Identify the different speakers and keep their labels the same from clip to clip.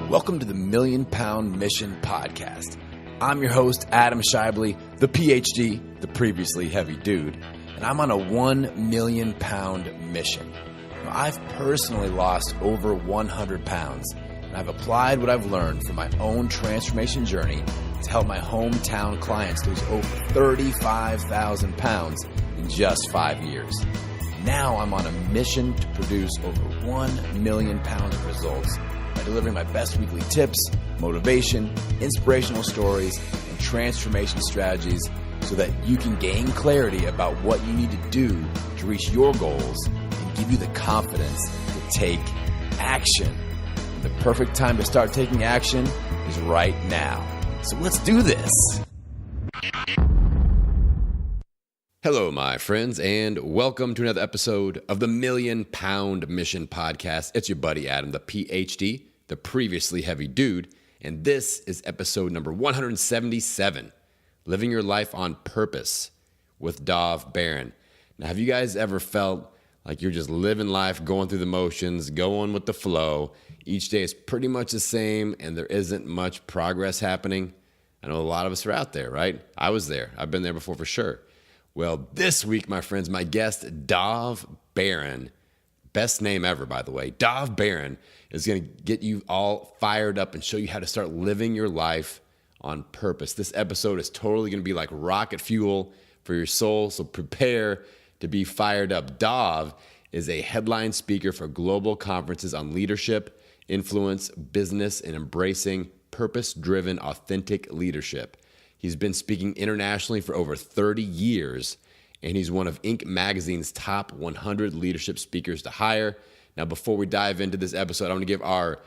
Speaker 1: Welcome to the Million Pound Mission Podcast. I'm your host, Adam Shively, the PhD, the previously heavy dude, and I'm on a 1 million pound mission. Now, I've personally lost over 100 pounds, and I've applied what I've learned from my own transformation journey to help my hometown clients lose over 35,000 pounds in just 5 years. Now I'm on a mission to produce over 1 million pounds of results by delivering my best weekly tips, motivation, inspirational stories, and transformation strategies so that you can gain clarity about what you need to do to reach your goals and give you the confidence to take action. And the perfect time to start taking action is right now. So let's do this. Hello, my friends, and welcome to another episode of the Million Pound Mission Podcast. It's your buddy Adam, the PhD, the previously heavy dude, and this is episode number 177, Living Your Life on Purpose with Dov Baron. Now, have you guys ever felt like you're just living life, going through the motions, going with the flow? Each day is pretty much the same, and there isn't much progress happening. I know a lot of us are out there, right? I was there. I've been there before for sure. Well, this week, my friends, my guest, Dov Baron, best name ever, by the way, Dov Baron, is going to get you all fired up and show you how to start living your life on purpose. This episode is totally going to be like rocket fuel for your soul, so prepare to be fired up. Dov is a headline speaker for global conferences on leadership, influence, business, and embracing purpose-driven, authentic leadership. He's been speaking internationally for over 30 years, and he's one of Inc. magazine's top 100 leadership speakers to hire. Now, before we dive into this episode, I want to give our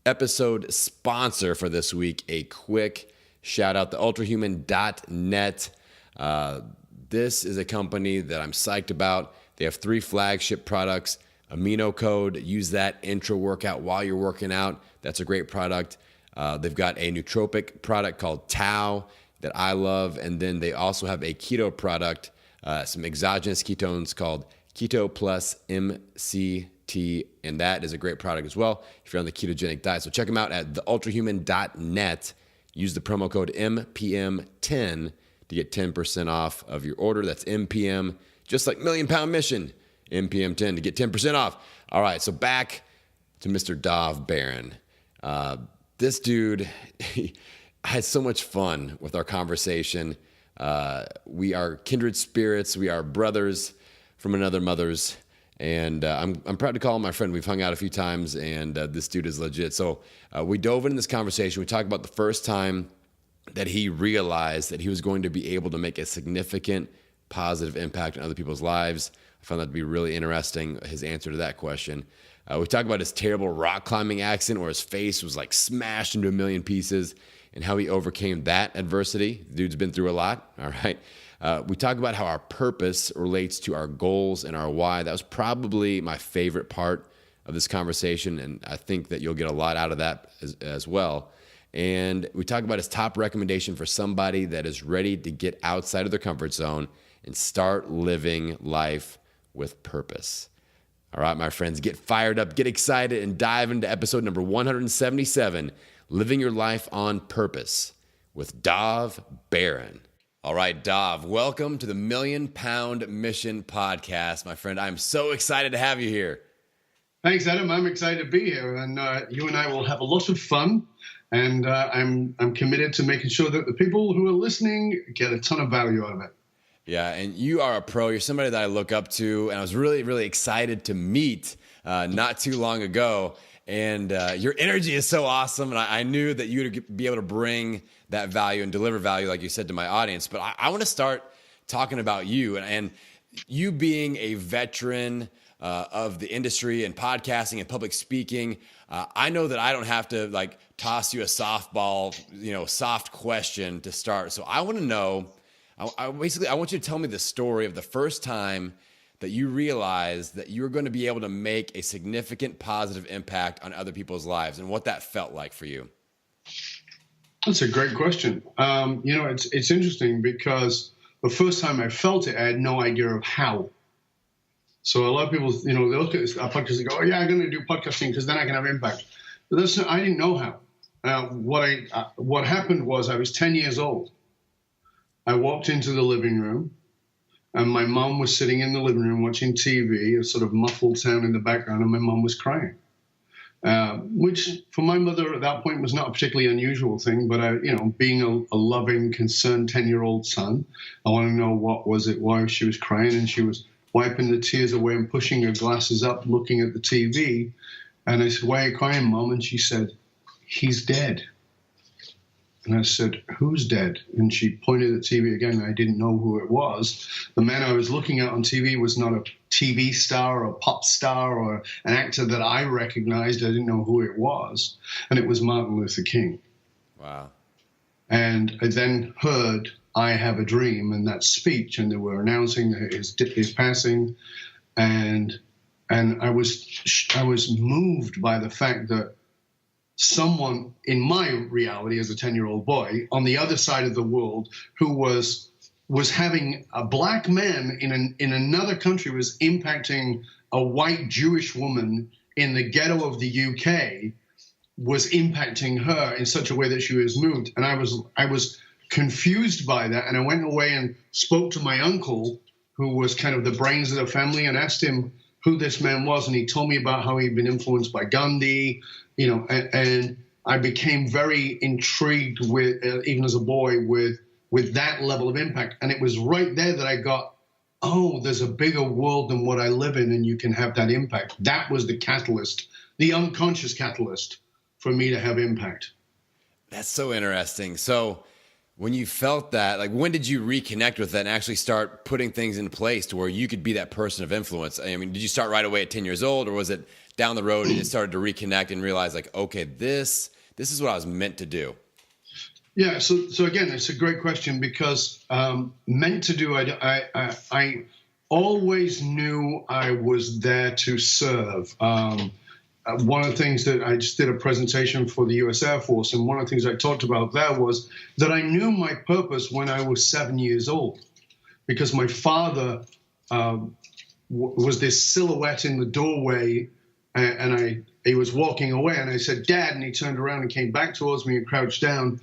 Speaker 1: episode sponsor for this week a quick shout out, the ultrahuman.net. This is a company that I'm psyched about. They have 3 flagship products. Amino Code, use that intro workout while you're working out. That's a great product. They've got a nootropic product called Tau that I love. And then they also have a keto product, some exogenous ketones called Keto Plus MCT. And that is a great product as well if you're on the ketogenic diet. So check them out at theultrahuman.net. Use the promo code MPM10 to get 10% off of your order. That's MPM, just like Million Pound Mission, MPM10 to get 10% off. All right, so back to Mr. Dov Baron. This dude, I had so much fun with our conversation. We are kindred spirits. We are brothers from another mother's. And I'm proud to call him my friend. We've hung out a few times, and this dude is legit. So we dove into this conversation. We talked about the first time that he realized that he was going to be able to make a significant positive impact on other people's lives. I found that to be really interesting, his answer to that question. We talked about his terrible rock climbing accident where his face was like smashed into a million pieces and how he overcame that adversity. The dude's been through a lot, all right? We talk about how our purpose relates to our goals and our why. That was probably my favorite part of this conversation, and I think that you'll get a lot out of that as well. And we talk about his top recommendation for somebody that is ready to get outside of their comfort zone and start living life with purpose. All right, my friends, get fired up, get excited, and dive into episode number 177, Living Your Life on Purpose with Dov Baron. All right, Dov, welcome to the Million Pound Mission Podcast, my friend. I'm so excited to have you here.
Speaker 2: Thanks, Adam. I'm excited to be here, and you and I will have a lot of fun, and I'm committed to making sure that the people who are listening get a ton of value out of it.
Speaker 1: Yeah, and you are a pro. You're somebody that I look up to, and I was really, really excited to meet not too long ago. And your energy is so awesome, and I knew that you would be able to bring that value and deliver value, like you said, to my audience. But I want to start talking about you, and you being a veteran of the industry and podcasting and public speaking. I know that I don't have to like toss you a softball, soft question to start. So I want to know. I want you to tell me the story of the first time that you realized that you were going to be able to make a significant positive impact on other people's lives and what that felt like for you.
Speaker 2: That's a great question. It's interesting because the first time I felt it, I had no idea of how. So a lot of people, they look at our podcast and go, oh, yeah, I'm going to do podcasting because then I can have impact. I didn't know how. What happened was I was 10 years old. I walked into the living room, and my mom was sitting in the living room watching TV, a sort of muffled sound in the background, and my mom was crying. Which for my mother at that point was not a particularly unusual thing, but being a loving, concerned 10-year-old son, I want to know why she was crying, and she was wiping the tears away and pushing her glasses up, looking at the TV. And I said, "Why are you crying, Mom?" And she said, "He's dead." And I said, "Who's dead?" And she pointed at the TV again, and I didn't know who it was. The man I was looking at on TV was not a TV star or a pop star or an actor that I recognized. I didn't know who it was. And it was Martin Luther King.
Speaker 1: Wow.
Speaker 2: And I then heard "I Have a Dream" and that speech, and they were announcing his passing. And I was moved by the fact that someone in my reality as a 10-year-old boy on the other side of the world who was having a black man in another country was impacting a white Jewish woman in the ghetto of the UK, was impacting her in such a way that she was moved. And I was confused by that. And I went away and spoke to my uncle, who was kind of the brains of the family, and asked him who this man was. And he told me about how he'd been influenced by Gandhi, and I became very intrigued with, even as a boy, with that level of impact. And it was right there that I got, oh, there's a bigger world than what I live in, and you can have that impact. That was the catalyst, the unconscious catalyst for me to have impact.
Speaker 1: That's so interesting. So when you felt that, like, when did you reconnect with that and actually start putting things in place to where you could be that person of influence? I mean, did you start right away at 10 years old, or was it down the road and you started to reconnect and realize, like, okay, this is what I was meant to do?
Speaker 2: Yeah. So again, it's a great question, because meant to do, I always knew I was there to serve. One of the things that I just did a presentation for the U.S. Air Force, and one of the things I talked about there was that I knew my purpose when I was 7 years old, because my father was this silhouette in the doorway, and he was walking away, and I said, "Dad," and he turned around and came back towards me and crouched down,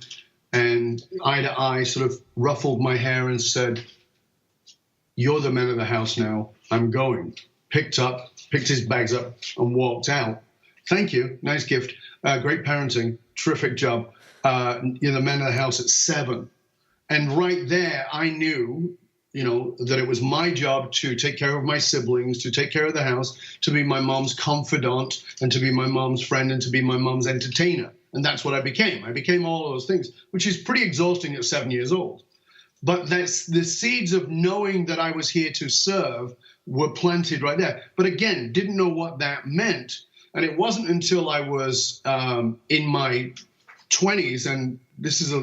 Speaker 2: and eye to eye sort of ruffled my hair and said, "You're the man of the house now. I'm going." Picked his bags up and walked out. "Thank you. Nice gift. Great parenting. Terrific job. You're the man of the house at 7. And right there, I knew, that it was my job to take care of my siblings, to take care of the house, to be my mom's confidant, and to be my mom's friend, and to be my mom's entertainer. And that's what I became. I became all of those things, which is pretty exhausting at 7 years old. But that's the seeds of knowing that I was here to serve were planted right there. But again, didn't know what that meant. And it wasn't until I was in my 20s, and this is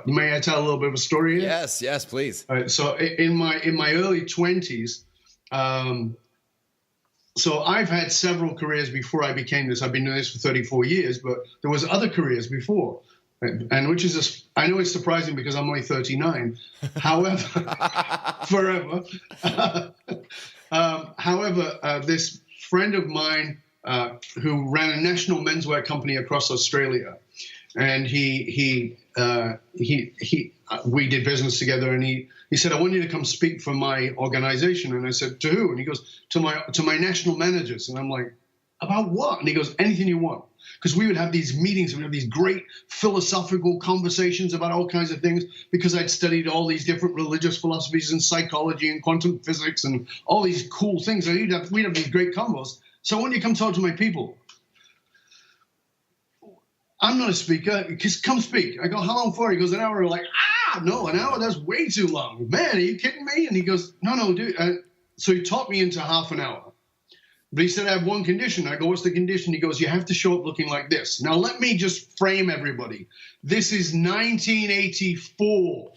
Speaker 2: may I tell a little bit of a story here?
Speaker 1: Yes, please.
Speaker 2: All right, so in my early 20s, so I've had several careers before I became this. I've been doing this for 34 years, but there was other careers before. And which is, I know it's surprising because I'm only 39. However, forever. However, this friend of mine who ran a national menswear company across Australia, and we did business together, and he said, "I want you to come speak for my organization." And I said, "To who?" And he goes, to my national managers. And I'm like, "About what?" And he goes, "Anything you want." Because we would have these meetings, we'd have these great philosophical conversations about all kinds of things, because I'd studied all these different religious philosophies and psychology and quantum physics and all these cool things. So we'd have these great combos. "So when you come talk to my people?" "I'm not a speaker." "Just come speak." I go, "How long for?" He goes, "An hour." We're like, no, an hour? That's way too long. "Man, are you kidding me?" And he goes, No, dude. So he taught me into half an hour. But he said, "I have one condition." I go, "What's the condition?" He goes, "You have to show up looking like this." Now, let me just frame everybody. This is 1984,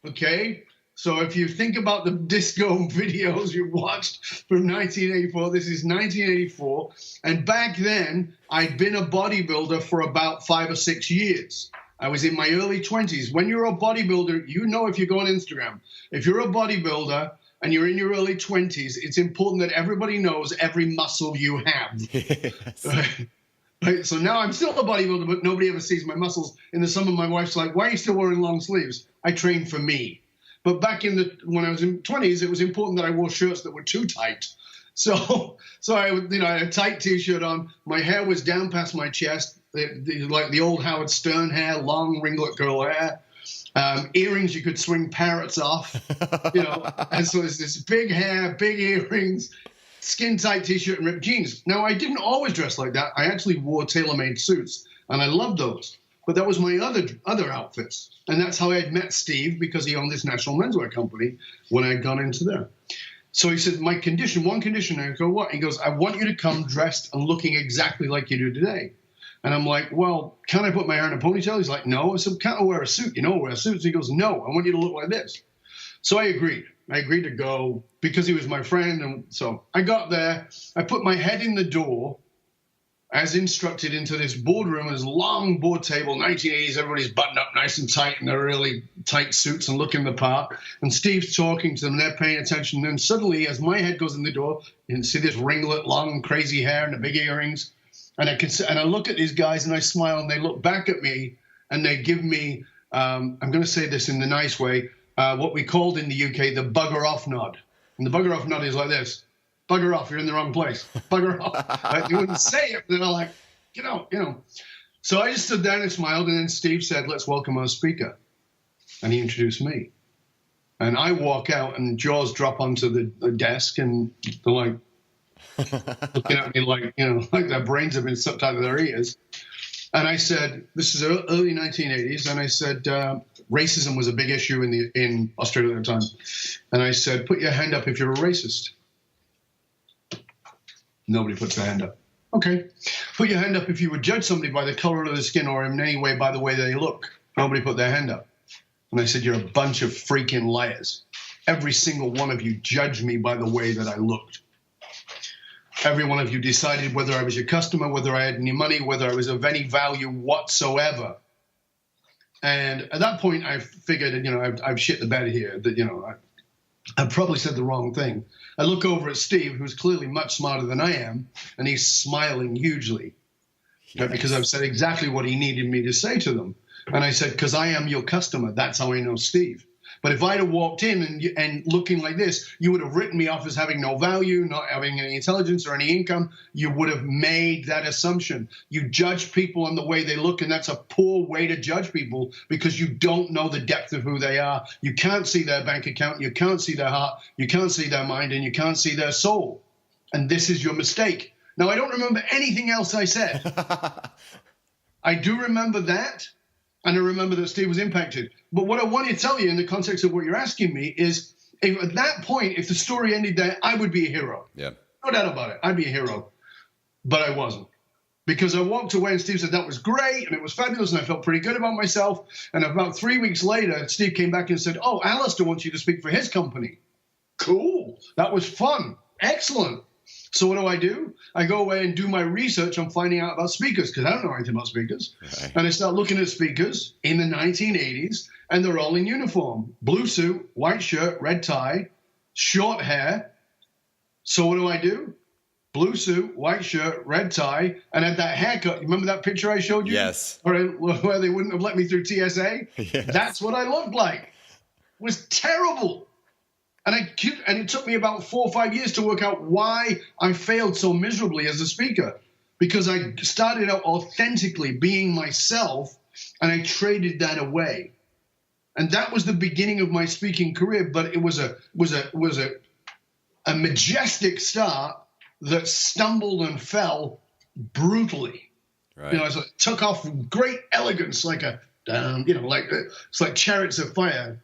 Speaker 2: okay? So if you think about the disco videos you watched from 1984, this is 1984. And back then, I'd been a bodybuilder for about 5 or 6 years. I was in my early 20s. When you're a bodybuilder, if you go on Instagram, if you're a bodybuilder, and you're in your early 20s, it's important that everybody knows every muscle you have. Yes. Right? So now I'm still a bodybuilder, but nobody ever sees my muscles. In the summer, my wife's like, "Why are you still wearing long sleeves?" I train for me. But back when I was in 20s, it was important that I wore shirts that were too tight. So I had a tight T-shirt on. My hair was down past my chest, like the old Howard Stern hair, long ringlet curl hair. Earrings you could swing parrots off, and so it's this big hair, big earrings, skin tight T-shirt and ripped jeans. Now I didn't always dress like that. I actually wore tailor-made suits, and I loved those. But that was my other outfits, and that's how I had met Steve, because he owned this national menswear company when I had gone into there. So he said, one condition. I go, what? He goes, I want you to come dressed and looking exactly like you do today. And I'm like, well, can I put my hair in a ponytail? He's like, no. I said, can't I wear a suit? Wear suits. He goes, no, I want you to look like this. So I agreed. I agreed to go because he was my friend. And so I got there. I put my head in the door as instructed into this boardroom, this long board table, 1980s. Everybody's buttoned up nice and tight in their really tight suits and looking the part. And Steve's talking to them. They're paying attention. And then suddenly, as my head goes in the door, you can see this ringlet, long, crazy hair and the big earrings. And I look at these guys and I smile, and they look back at me and they give me, I'm going to say this in the nice way, what we called in the UK the bugger off nod. And the bugger off nod is like this. Bugger off, you're in the wrong place. Bugger off. You wouldn't say it, but they're like, get out. So I just stood there and smiled, and then Steve said, let's welcome our speaker. And he introduced me. And I walk out, and jaws drop onto the desk, and they're like, looking at me like, like their brains have been sucked out of their ears. And I said, this is early 1980s, and I said, racism was a big issue in Australia at the time. And I said, put your hand up if you're a racist. Nobody puts their hand up. Okay. Put your hand up if you would judge somebody by the color of their skin or in any way by the way they look. Nobody put their hand up. And I said, you're a bunch of freaking liars. Every single one of you judged me by the way that I looked. Every one of you decided whether I was your customer, whether I had any money, whether I was of any value whatsoever. And at that point, I figured, I've shit the bed here, that, I probably said the wrong thing. I look over at Steve, who's clearly much smarter than I am, and he's smiling hugely, because I've said exactly what he needed me to say to them. And I said, because I am your customer. That's how I know Steve. But if I'd have walked in and looking like this, you would have written me off as having no value, not having any intelligence or any income. You would have made that assumption. You judge people on the way they look, and that's a poor way to judge people because you don't know the depth of who they are. You can't see their bank account. You can't see their heart. You can't see their mind, and you can't see their soul. And this is your mistake. Now, I don't remember anything else I said. I do remember that. And I remember that Steve was impacted. But what I want to tell you in the context of what you're asking me is, at that point, if the story ended there, I would be a hero.
Speaker 1: Yeah.
Speaker 2: No doubt about it. I'd be a hero. But I wasn't. Because I walked away and Steve said, that was great, and it was fabulous, and I felt pretty good about myself. And about 3 weeks later, Steve came back and said, oh, Alistair wants you to speak for his company. Cool. That was fun. Excellent. So what do? I go away and do my research on finding out about speakers, because I don't know anything about speakers. Right. And I start looking at speakers in the 1980s, and they're all in uniform. Blue suit, white shirt, red tie, short hair. So what do? Blue suit, white shirt, red tie, and had that haircut. You remember that picture I showed you?
Speaker 1: Yes.
Speaker 2: Where they wouldn't have let me through TSA? Yes. That's what I looked like. It was terrible. And it took me about 4 or 5 years to work out why I failed so miserably as a speaker, because I started out authentically being myself, and I traded that away. And that was the beginning of my speaking career. But it was a majestic start that stumbled and fell brutally. Right. So it took off with great elegance, like it's like chariots of fire,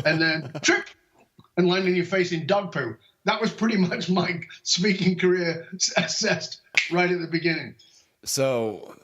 Speaker 2: and then trip. And land in your face in dog poo. That was pretty much my speaking career assessed right at the beginning.
Speaker 1: So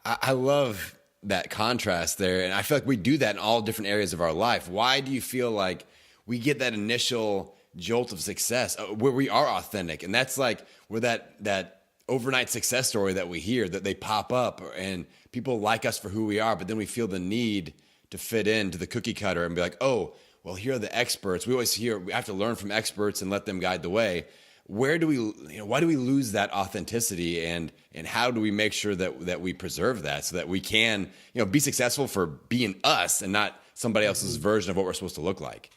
Speaker 1: I love that contrast there. And I feel like we do that in all different areas of our life. Why do you feel like we get that initial jolt of success where we are authentic? And that's like where that overnight success story that we hear, that they pop up and people like us for who we are, but then we feel the need to fit into the cookie cutter and be like, oh, well, here are the experts. We always hear we have to learn from experts and let them guide the way. where do we, why do we lose that authenticity, and how do we make sure that we preserve that so that we can, be successful for being us and not somebody else's version of what we're supposed to look like?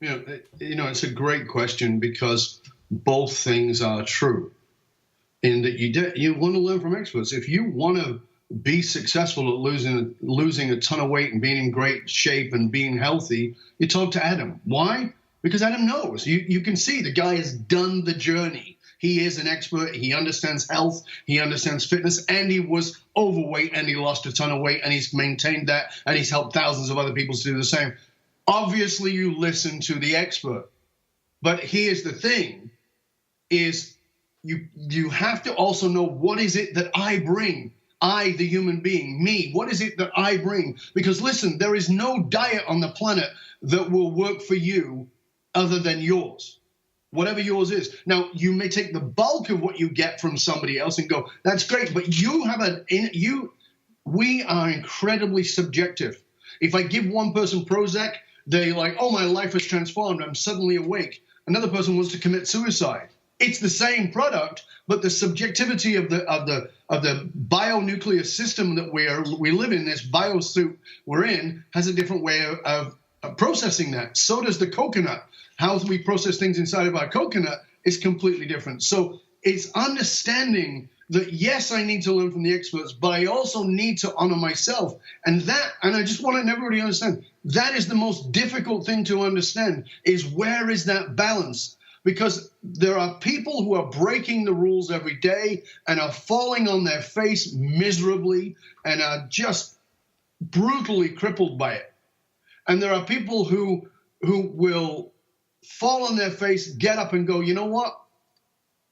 Speaker 2: It's a great question, because both things are true in that you want to learn from experts. If you want to be successful at losing a ton of weight and being in great shape and being healthy, you talk to Adam. Why? Because Adam knows. You can see the guy has done the journey. He is an expert. He understands health. He understands fitness. And he was overweight and he lost a ton of weight and he's maintained that and he's helped thousands of other people to do the same. Obviously, you listen to the expert. But here's the thing, is you have to also know, what is it that I bring? I, the human being, me, what is it that I bring? Because listen, there is no diet on the planet that will work for you other than yours, whatever yours is. Now, you may take the bulk of what you get from somebody else and go, that's great, but we are incredibly subjective. If I give one person Prozac, they're like, oh, my life has transformed, I'm suddenly awake. Another person wants to commit suicide. It's the same product, but the subjectivity of the bionuclear system that we live in, this biosuit we're in, has a different way of processing that. So does the coconut. How we process things inside of our coconut is completely different. So it's understanding that, yes, I need to learn from the experts, but I also need to honor myself. And I just want everybody to understand, that is the most difficult thing to understand, is where is that balance? Because there are people who are breaking the rules every day and are falling on their face miserably and are just brutally crippled by it. And there are people who will fall on their face, get up and go, you know what?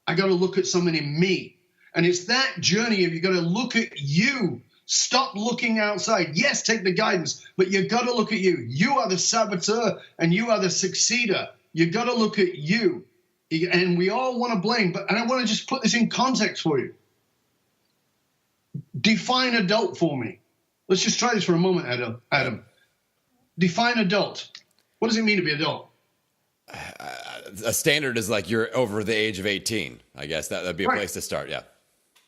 Speaker 2: I got to look at something in me. And it's that journey of, you got to look at you. Stop looking outside. Yes, take the guidance, but you got to look at you. You are the saboteur and you are the succeeder. You got to look at you. And we all want to blame, and I want to just put this in context for you. Define adult for me. Let's just try this for a moment, Adam. Define adult. What does it mean to be adult?
Speaker 1: A standard is like you're over the age of 18. I guess that'd be a place to start. Yeah.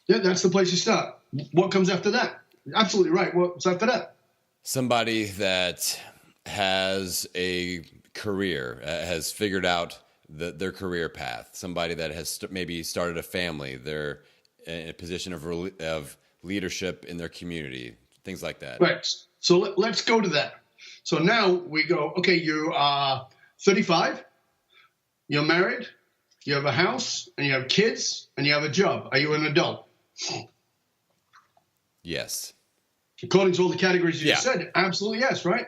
Speaker 2: Yeah, that's the place you start. What comes after that? Absolutely right. What's after that?
Speaker 1: Somebody that has a career, has figured out their career path. Somebody that has maybe started a family. They're in a position of leadership in their community. Things like that.
Speaker 2: Right. So let's go to that. So now we go, okay, you are 35, you're married, you have a house, and you have kids, and you have a job. Are you an adult?
Speaker 1: Yes.
Speaker 2: According to all the categories you just said, absolutely yes, right?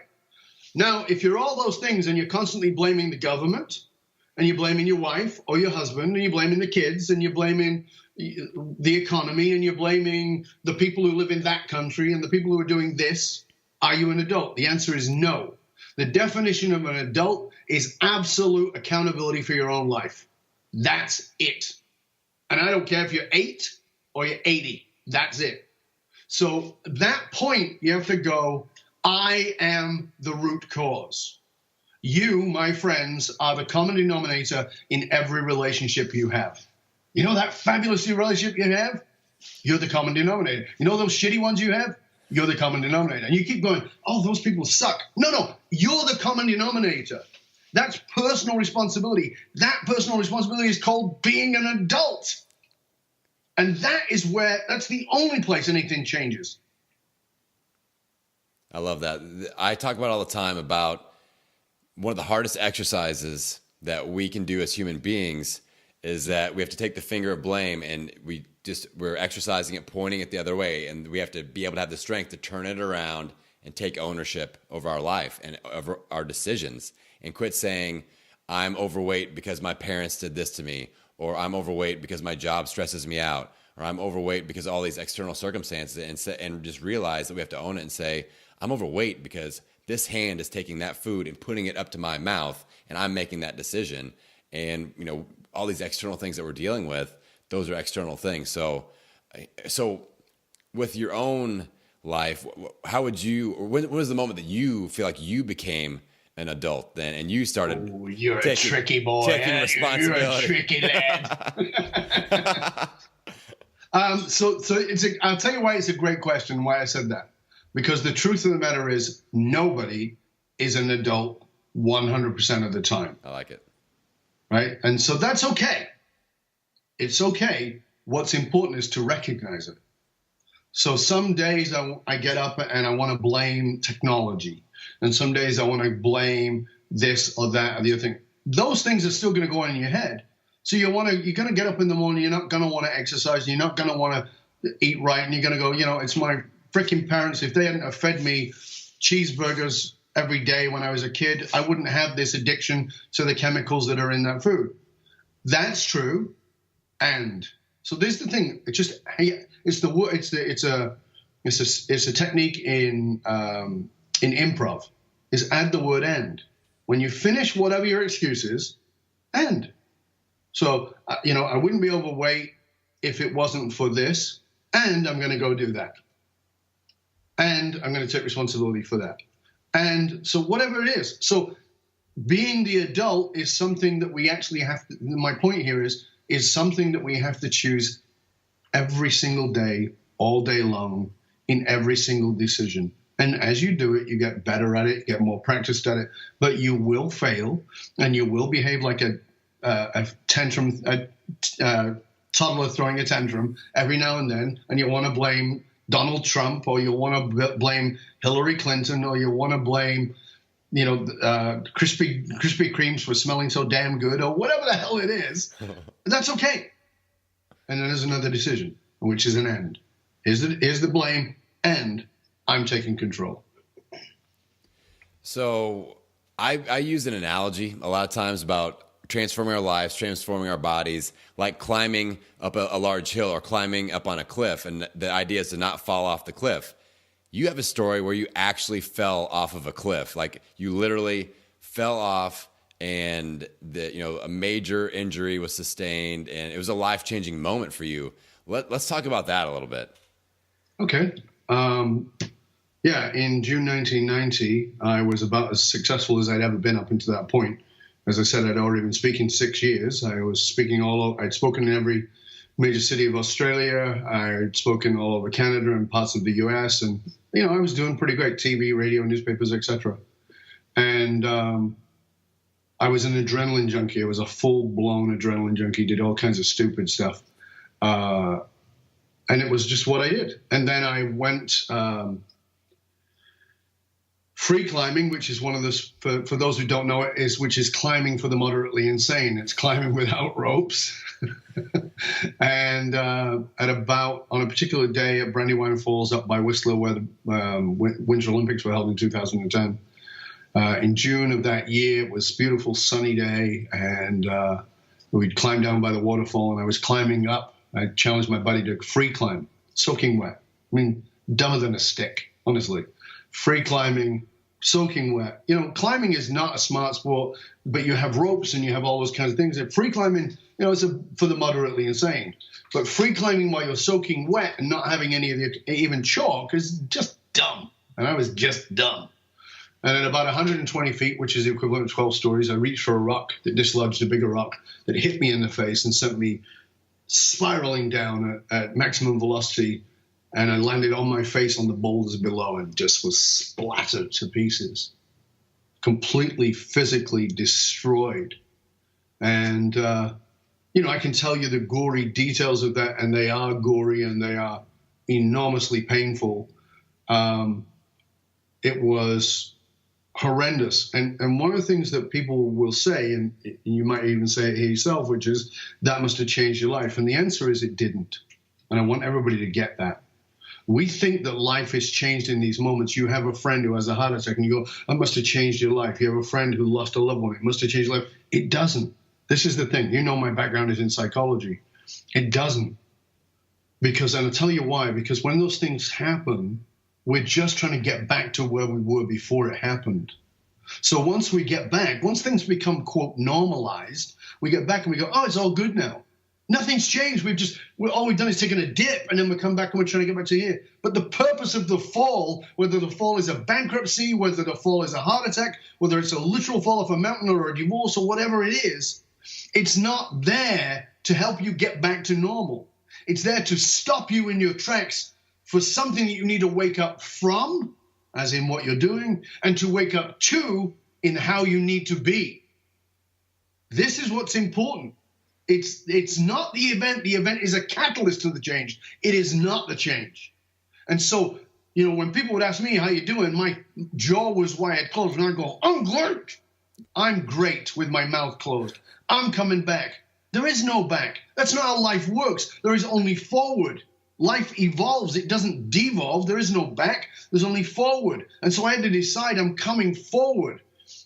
Speaker 2: Now, if you're all those things and you're constantly blaming the government, and you're blaming your wife or your husband, and you're blaming the kids, and you're blaming the economy, and you're blaming the people who live in that country and the people who are doing this, are you an adult? The answer is no. The definition of an adult is absolute accountability for your own life. That's it. And I don't care if you're 8 or you're 80. That's it. So that point, you have to go, I am the root cause. You, my friends, are the common denominator in every relationship you have. You know that fabulous relationship you have? You're the common denominator. You know those shitty ones you have? You're the common denominator. And you keep going, oh, those people suck. No, you're the common denominator. That's personal responsibility. That personal responsibility is called being an adult. And that's the only place anything changes.
Speaker 1: I love that. I talk about all the time about one of the hardest exercises that we can do as human beings is that we have to take the finger of blame and we're exercising it, pointing it the other way. And we have to be able to have the strength to turn it around and take ownership over our life and over our decisions and quit saying, I'm overweight because my parents did this to me, or I'm overweight because my job stresses me out, or I'm overweight because of all these external circumstances, and just realize that we have to own it and say, I'm overweight because this hand is taking that food and putting it up to my mouth, and I'm making that decision. And, all these external things that we're dealing with, those are external things. So with your own life, how would you, or when was the moment that you feel like you became an adult then, and you started
Speaker 2: you're a tricky boy.
Speaker 1: Taking responsibility.
Speaker 2: You're a tricky lad. So I'll tell you why it's a great question, why I said that. Because the truth of the matter is nobody is an adult 100% of the time.
Speaker 1: I like it.
Speaker 2: Right? And so that's okay. It's okay. What's important is to recognize it. So some days I get up and I want to blame technology. And some days I want to blame this or that or the other thing. Those things are still going to go on in your head. So you're going to get up in the morning, you're not going to want to exercise, you're not going to want to eat right, and you're going to go, it's my freaking parents. If they hadn't have fed me cheeseburgers every day when I was a kid, I wouldn't have this addiction to the chemicals that are in that food. That's true. And so this is the thing. It's a technique in improv. Is add the word "and" when you finish whatever your excuse is. "And." So I wouldn't be overweight if it wasn't for this, and I'm going to go do that, and I'm going to take responsibility for that, and so whatever it is. So being the adult is something that we actually have to. My point here is something that we have to choose every single day, all day long, in every single decision. And as you do it, you get better at it, get more practiced at it, but you will fail and you will behave like a toddler throwing a tantrum every now and then. And you want to blame Donald Trump, or you want to blame Hillary Clinton, or you want to blame, Krispy Kremes for smelling so damn good, or whatever the hell it is. That's okay. And then there's another decision, which is an end. Here's the blame, and I'm taking control.
Speaker 1: So I use an analogy a lot of times about transforming our lives, transforming our bodies, like climbing up a large hill or climbing up on a cliff. And the idea is to not fall off the cliff. You have a story where you actually fell off of a cliff. Like you literally fell off and a major injury was sustained, and it was a life-changing moment for you. Let's talk about that a little bit.
Speaker 2: Okay. In June 1990, I was about as successful as I'd ever been up until that point. As I said, I'd already been speaking 6 years. I was speaking I'd spoken in every major city of Australia. I'd spoken all over Canada and parts of the US. And, I was doing pretty great: TV, radio, newspapers, etc. And I was an adrenaline junkie. I was a full-blown adrenaline junkie, did all kinds of stupid stuff. And it was just what I did. And then I went free climbing, which is one of those, for those who don't know it, which is climbing for the moderately insane. It's climbing without ropes. And on a particular day at Brandywine Falls up by Whistler, where the Winter Olympics were held in 2010, in June of that year, it was a beautiful sunny day, and we'd climbed down by the waterfall, and I was climbing up. I challenged my buddy to free climb, soaking wet. I mean, dumber than a stick, honestly. Free climbing, soaking wet. Climbing is not a smart sport, but you have ropes and you have all those kinds of things. Free climbing, it's for the moderately insane. But free climbing while you're soaking wet and not having any of the even chalk is just dumb. And I was just dumb. And at about 120 feet, which is the equivalent of 12 stories, I reached for a rock that dislodged a bigger rock that hit me in the face and sent me spiraling down at maximum velocity. And I landed on my face on the boulders below and just was splattered to pieces, completely physically destroyed. And, I can tell you the gory details of that, and they are gory and they are enormously painful. It was horrendous. And one of the things that people will say, and you might even say it here yourself, which is, that must have changed your life. And the answer is it didn't. And I want everybody to get that. We think that life has changed in these moments. You have a friend who has a heart attack and you go, that must have changed your life. You have a friend who lost a loved one. It must have changed your life. It doesn't. This is the thing. My background is in psychology. It doesn't. And I'll tell you why. Because when those things happen, we're just trying to get back to where we were before it happened. So once we get back, once things become, quote, normalized, we get back and we go, oh, it's all good now. Nothing's changed. All we've done is taken a dip, and then we come back and we're trying to get back to here. But the purpose of the fall, whether the fall is a bankruptcy, whether the fall is a heart attack, whether it's a literal fall off a mountain or a divorce or whatever it is, it's not there to help you get back to normal. It's there to stop you in your tracks for something that you need to wake up from, as in what you're doing, and to wake up to in how you need to be. This is what's important. It's not the event. The event is a catalyst to the change. It is not the change. And so, when people would ask me, how you doing? My jaw was wired closed, and I go, I'm great. I'm great with my mouth closed. I'm coming back. There is no back. That's not how life works. There is only forward. Life evolves. It doesn't devolve. There is no back. There's only forward. And so I had to decide I'm coming forward.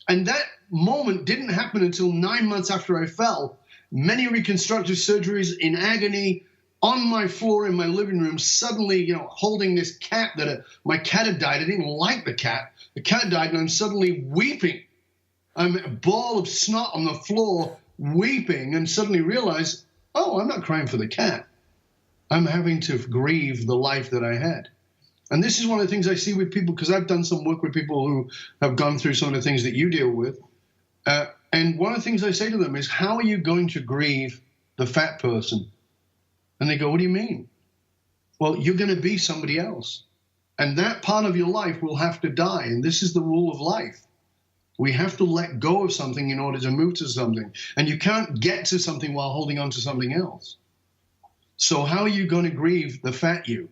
Speaker 2: And that moment didn't happen until 9 months after I fell. Many reconstructive surgeries in agony, on my floor in my living room, suddenly, holding this cat my cat had died. I didn't like the cat. The cat died, and I'm suddenly weeping. I'm a ball of snot on the floor, weeping, and suddenly realize, I'm not crying for the cat. I'm having to grieve the life that I had. And this is one of the things I see with people, because I've done some work with people who have gone through some of the things that you deal with. And one of the things I say to them is, how are you going to grieve the fat person? And they go, what do you mean? Well, you're going to be somebody else. And that part of your life will have to die. And this is the rule of life. We have to let go of something in order to move to something. And you can't get to something while holding on to something else. So how are you going to grieve the fat you?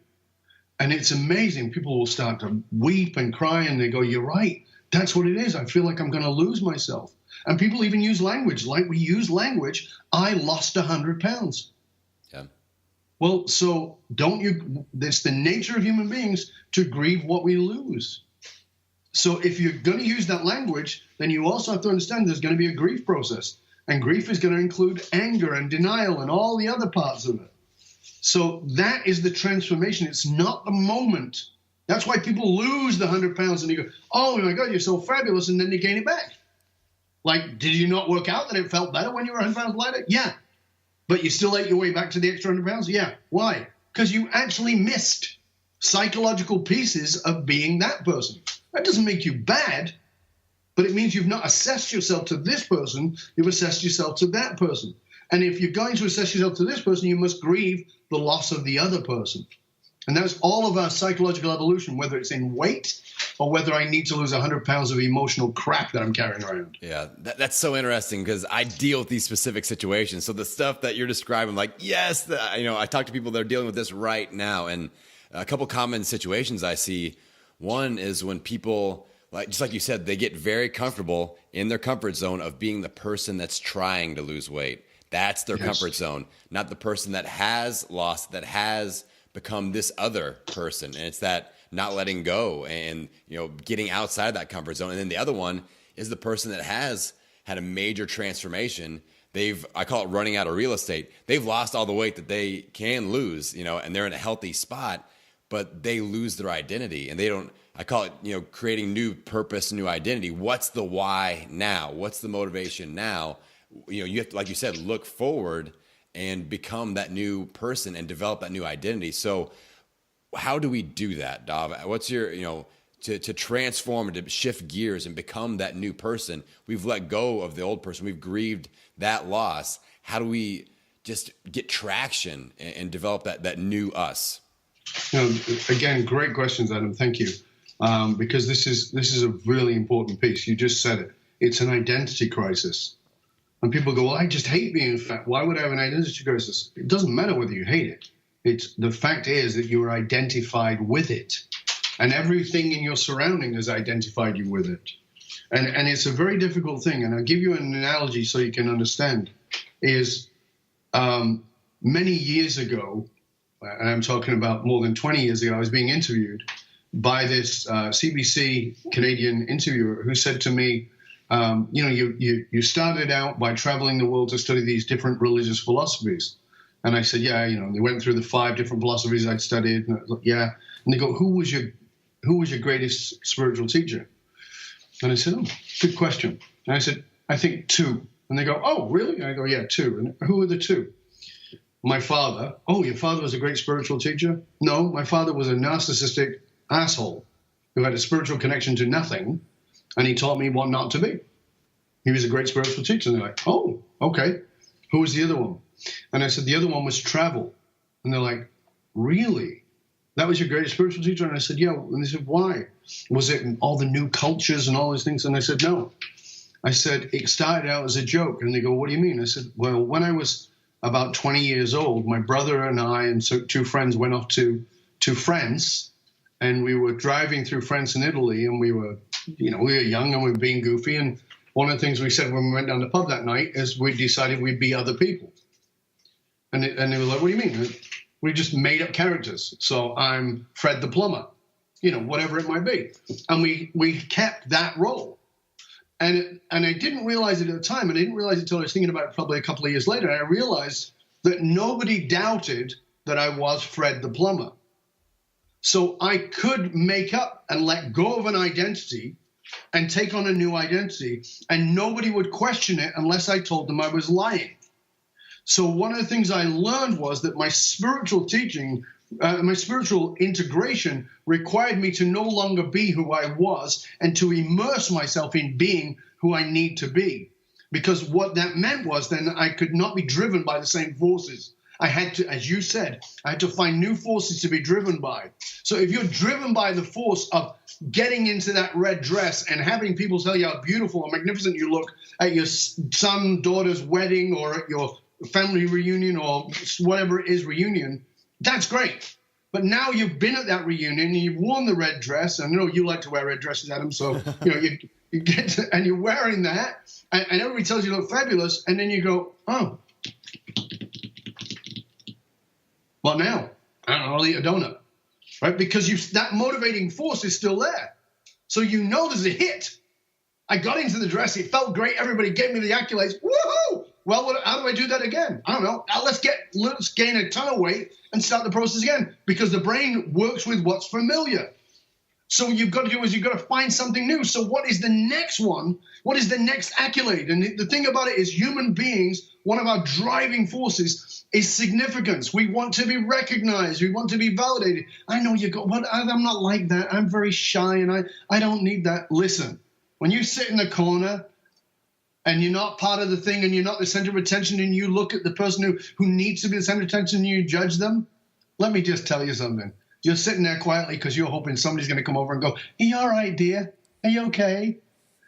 Speaker 2: And it's amazing. People will start to weep and cry, and they go, you're right. That's what it is. I feel like I'm going to lose myself. And people even use language. Like we use language. I lost 100 pounds.
Speaker 1: Yeah.
Speaker 2: Well, so it's the nature of human beings to grieve what we lose. So if you're going to use that language, then you also have to understand there's going to be a grief process. And grief is going to include anger and denial and all the other parts of it. So that is the transformation. It's not the moment. That's why people lose the 100 pounds and you go, oh my God, you're so fabulous. And then they gain it back. Like, did you not work out that it felt better when you were 100 pounds lighter? Yeah. But you still ate your way back to the extra 100 pounds? Yeah. Why? Because you actually missed psychological pieces of being that person. That doesn't make you bad, but it means you've not assessed yourself to this person. You've assessed yourself to that person. And if you're going to assess yourself to this person, you must grieve the loss of the other person. And that's all of our psychological evolution, whether it's in weight or whether I need to lose 100 pounds of emotional crap that I'm carrying around.
Speaker 1: Yeah, that's so interesting because I deal with these specific situations. So the stuff that you're describing, like, yes, I talk to people that are dealing with this right now. And a couple common situations I see. One is when people, just like you said, they get very comfortable in their comfort zone of being the person that's trying to lose weight. That's their comfort zone, not the person that has lost, that has become this other person. And it's that not letting go and, getting outside that comfort zone. And then the other one is the person that has had a major transformation. I call it running out of real estate. They've lost all the weight that they can lose, and they're in a healthy spot, but they lose their identity and I call it, creating new purpose, new identity. What's the why now? What's the motivation now? You have to, like you said, look forward and become that new person and develop that new identity. So how do we do that, Dov? What's your, to transform and to shift gears and become that new person? We've let go of the old person. We've grieved that loss. How do we just get traction and develop that new us?
Speaker 2: Again, great questions, Adam. Thank you. Because this is a really important piece. You just said it. It's an identity crisis. And people go, well, I just hate being fat. Why would I have an identity crisis? It doesn't matter whether you hate it. The fact is that you are identified with it. And everything in your surrounding has identified you with it. And it's a very difficult thing. And I'll give you an analogy so you can understand. Is many years ago, and I'm talking about more than 20 years ago, I was being interviewed by this CBC Canadian interviewer who said to me, you started out by traveling the world to study these different religious philosophies. And I said, yeah, they went through the 5 different philosophies I'd studied. And I was like, yeah. And they go, who was your greatest spiritual teacher? And I said, oh, good question. And I said, I think 2. And they go, oh, really? And I go, yeah, 2. And who are the 2? my father. Oh, your father was a great spiritual teacher? No, my father was a narcissistic asshole who had a spiritual connection to nothing, and he taught me what not to be. He was a great spiritual teacher. And they're like, oh, okay. Who was the other one? And I said, the other one was travel. And they're like, really? That was your greatest spiritual teacher? And I said, yeah. And they said, why? Was it all the new cultures and all these things? And I said, no. I said, it started out as a joke. And they go, what do you mean? I said, well, when I was about 20 years old, my brother and I and so 2 friends went off to France, and we were driving through France and Italy, and we were young and we were being goofy. And one of the things we said when we went down the pub that night is we decided we'd be other people. And they were like, what do you mean? We just made up characters. So I'm Fred the plumber, whatever it might be. And we kept that role. And I didn't realize it at the time, and I didn't realize it until I was thinking about it probably a couple of years later. And I realized that nobody doubted that I was Fred the plumber. So I could make up and let go of an identity and take on a new identity, and nobody would question it unless I told them I was lying. So one of the things I learned was that my spiritual teaching, my spiritual integration required me to no longer be who I was and to immerse myself in being who I need to be. Because what that meant was then I could not be driven by the same forces. I had to, as you said, I had to find new forces to be driven by. So if you're driven by the force of getting into that red dress and having people tell you how beautiful and magnificent you look at your son, daughter's wedding or at your family reunion or whatever it is reunion, that's great. But now you've been at that reunion and you've worn the red dress. And I know you like to wear red dresses, Adam. So, you get to, and you're wearing that and everybody tells you look fabulous. And then you go, oh, what now? I don't know, I'll eat a donut, right? Because that motivating force is still there. So there's a hit. I got into the dress. It felt great. Everybody gave me the accolades. Woohoo! Well, how do I do that again? I don't know. Now let's gain a ton of weight and start the process again, because the brain works with what's familiar. So you've got to find something new. So what is the next one? What is the next accolade? And the thing about it is, human beings, one of our driving forces is significance. We want to be recognized. We want to be validated. I know you go, but I'm not like that. I'm very shy and I don't need that. Listen, when you sit in the corner and you're not part of the thing and you're not the center of attention and you look at the person who needs to be the center of attention and you judge them, let me just tell you something. You're sitting there quietly because you're hoping somebody's going to come over and go, are you all right, dear? Are you okay?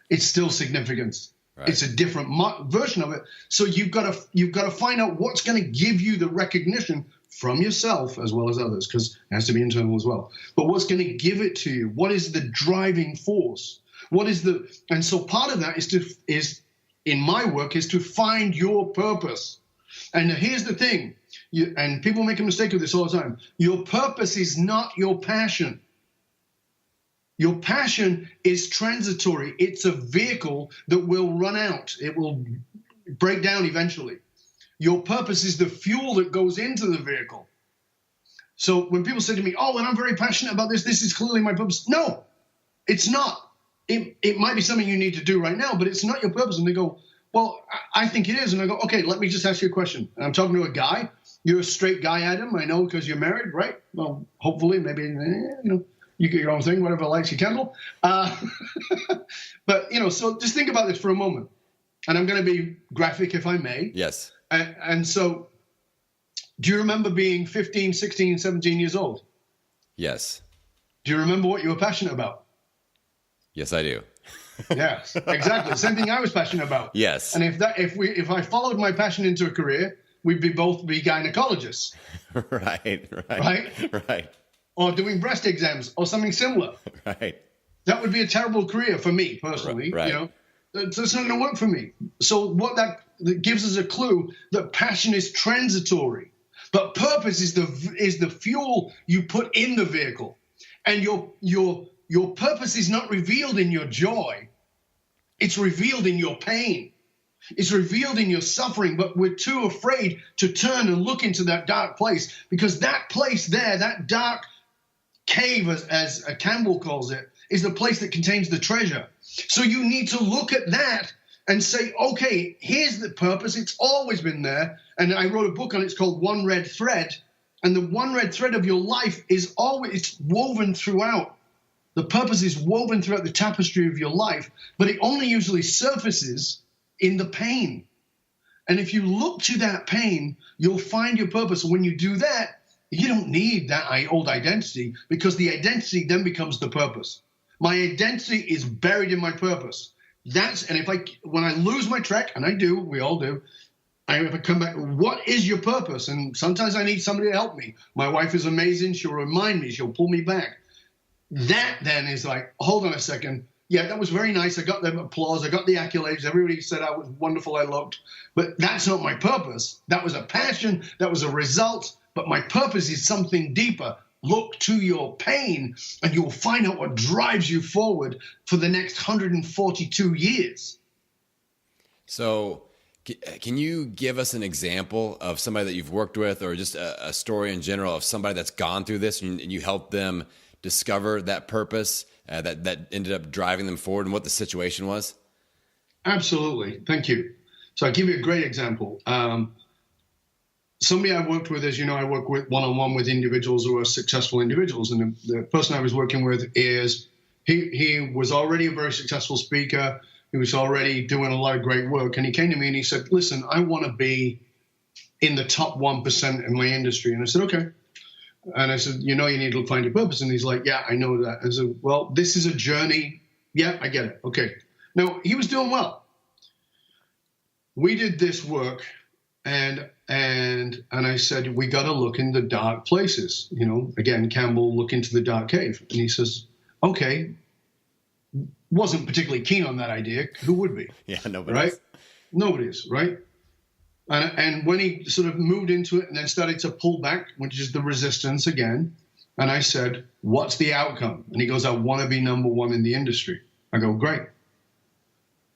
Speaker 2: It's still significance. Right. It's a different version of it. So you've got to find out what's going to give you the recognition from yourself as well as others, because it has to be internal as well. But what's going to give it to you? What is the driving force? And so part of that is in my work is to find your purpose. And here's the thing, and people make a mistake of this all the time. Your purpose is not your passion. Your passion is transitory. It's a vehicle that will run out. It will break down eventually. Your purpose is the fuel that goes into the vehicle. So when people say to me, oh, and I'm very passionate about this is clearly my purpose. No, it's not. It might be something you need to do right now, but it's not your purpose. And they go, well, I think it is. And I go, okay, let me just ask you a question. And I'm talking to a guy. You're a straight guy, Adam. I know, because you're married, right? Well, hopefully, maybe, you get your own thing, whatever lights your candle. But, so just think about this for a moment. And I'm going to be graphic, if I may.
Speaker 1: Yes.
Speaker 2: And so do you remember being 15, 16, 17 years old?
Speaker 1: Yes.
Speaker 2: Do you remember what you were passionate about?
Speaker 1: Yes, I do.
Speaker 2: Yes, exactly. Same thing I was passionate about.
Speaker 1: Yes.
Speaker 2: And if I followed my passion into a career, we'd both be gynecologists. Right. Or doing breast exams or something similar.
Speaker 1: Right.
Speaker 2: That would be a terrible career for me personally.
Speaker 1: Right.
Speaker 2: So it's not going to work for me. So what that gives us a clue that passion is transitory, but purpose is the fuel you put in the vehicle, and your purpose is not revealed in your joy. It's revealed in your pain. It's revealed in your suffering, but we're too afraid to turn and look into that dark place, because that place there, that dark cave, as Campbell calls it, is the place that contains the treasure. So you need to look at that and say, okay, here's the purpose. It's always been there. And I wrote a book on it. It's called One Red Thread. And the one red thread of your life is always, it's woven throughout. The purpose is woven throughout the tapestry of your life, but it only usually surfaces in the pain. And if you look to that pain, you'll find your purpose. And when you do that, you don't need that old identity, because the identity then becomes the purpose. My identity is buried in my purpose. When I lose my track, and I do, we all do, if I come back, what is your purpose? And sometimes I need somebody to help me. My wife is amazing. She'll remind me. She'll pull me back. That then is like, hold on a second. Yeah, that was very nice. I got the applause. I got the accolades. Everybody said I was wonderful. I looked. But that's not my purpose. That was a passion. That was a result. But my purpose is something deeper. Look to your pain, and you will find out what drives you forward for the next 142 years.
Speaker 1: So can you give us an example of somebody that you've worked with, or just a story in general of somebody that's gone through this and you helped them discover that purpose that ended up driving them forward, and what the situation was?
Speaker 2: Absolutely. Thank you. So I'll give you a great example. Somebody I worked with, as you know, I work with one-on-one with individuals who are successful individuals. And the person I was working with he was already a very successful speaker. He was already doing a lot of great work. And he came to me and he said, listen, I want to be in the top 1% in my industry. And I said, okay. And I said, you need to find your purpose. And he's like, yeah, I know that. I said, well, this is a journey. Yeah, I get it. Okay. Now, he was doing well. We did this work, and I said, we got to look in the dark places. Again, Campbell, look into the dark cave. And he says, okay. Wasn't particularly keen on that idea. Who would be?
Speaker 1: Yeah, nobody
Speaker 2: right?
Speaker 1: is.
Speaker 2: Nobody is, right? And when he sort of moved into it and then started to pull back, which is the resistance again, and I said, what's the outcome? And he goes, I want to be number one in the industry. I go, great.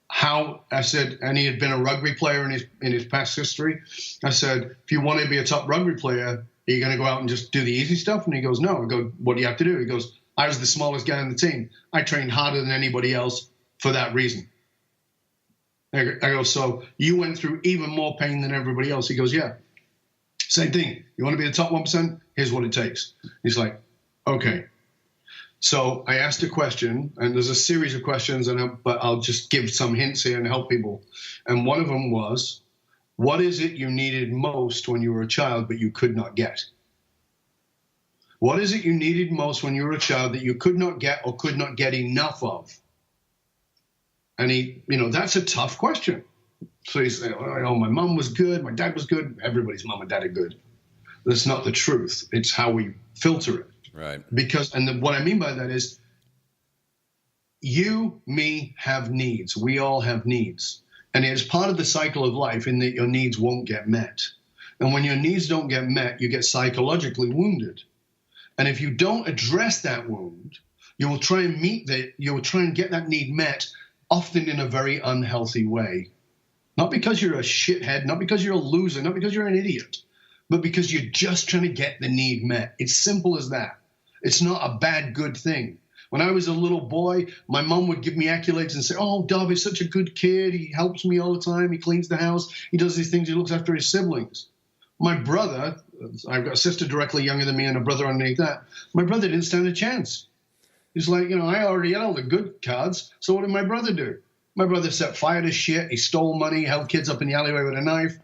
Speaker 2: How? I said, and he had been a rugby player in his past history. I said, if you want to be a top rugby player, are you going to go out and just do the easy stuff? And he goes, no. I go, what do you have to do? He goes, I was the smallest guy on the team. I trained harder than anybody else for that reason. I go, so you went through even more pain than everybody else? He goes, yeah. Same thing. You want to be the top 1%? Here's what it takes. He's like, okay. So I asked a question, and there's a series of questions, but I'll just give some hints here and help people. And one of them was, what is it you needed most when you were a child but you could not get? What is it you needed most when you were a child that you could not get or could not get enough of? And that's a tough question. So he said, oh, my mom was good, my dad was good. Everybody's mom and dad are good. That's not the truth. It's how we filter it.
Speaker 1: Right.
Speaker 2: What I mean by that is you, me, have needs. We all have needs. And it's part of the cycle of life in that your needs won't get met. And when your needs don't get met, you get psychologically wounded. And if you don't address that wound, you will try and get that need met, often in a very unhealthy way. Not because you're a shithead, not because you're a loser, not because you're an idiot, but because you're just trying to get the need met. It's simple as that. It's not a bad, good thing. When I was a little boy, my mom would give me accolades and say, oh, Dov is such a good kid. He helps me all the time. He cleans the house. He does these things. He looks after his siblings. My brother, I've got a sister directly younger than me and a brother underneath that. My brother didn't stand a chance. He's like, I already had all the good cards, so what did my brother do? My brother set fire to shit. He stole money, held kids up in the alleyway with a knife.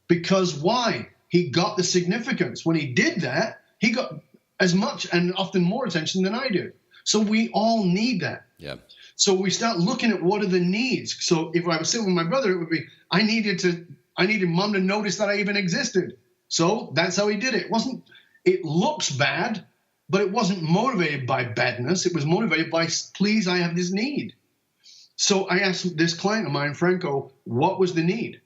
Speaker 2: Because why? He got the significance. When he did that, he got as much and often more attention than I do. So we all need that. Yeah. So we start looking at what are the needs. So if I was sitting with my brother, it would be, I needed mom to notice that I even existed. So that's how he did it. It looks bad, but it wasn't motivated by badness. It was motivated by, please, I have this need. So I asked this client of mine, Franco, what was the need?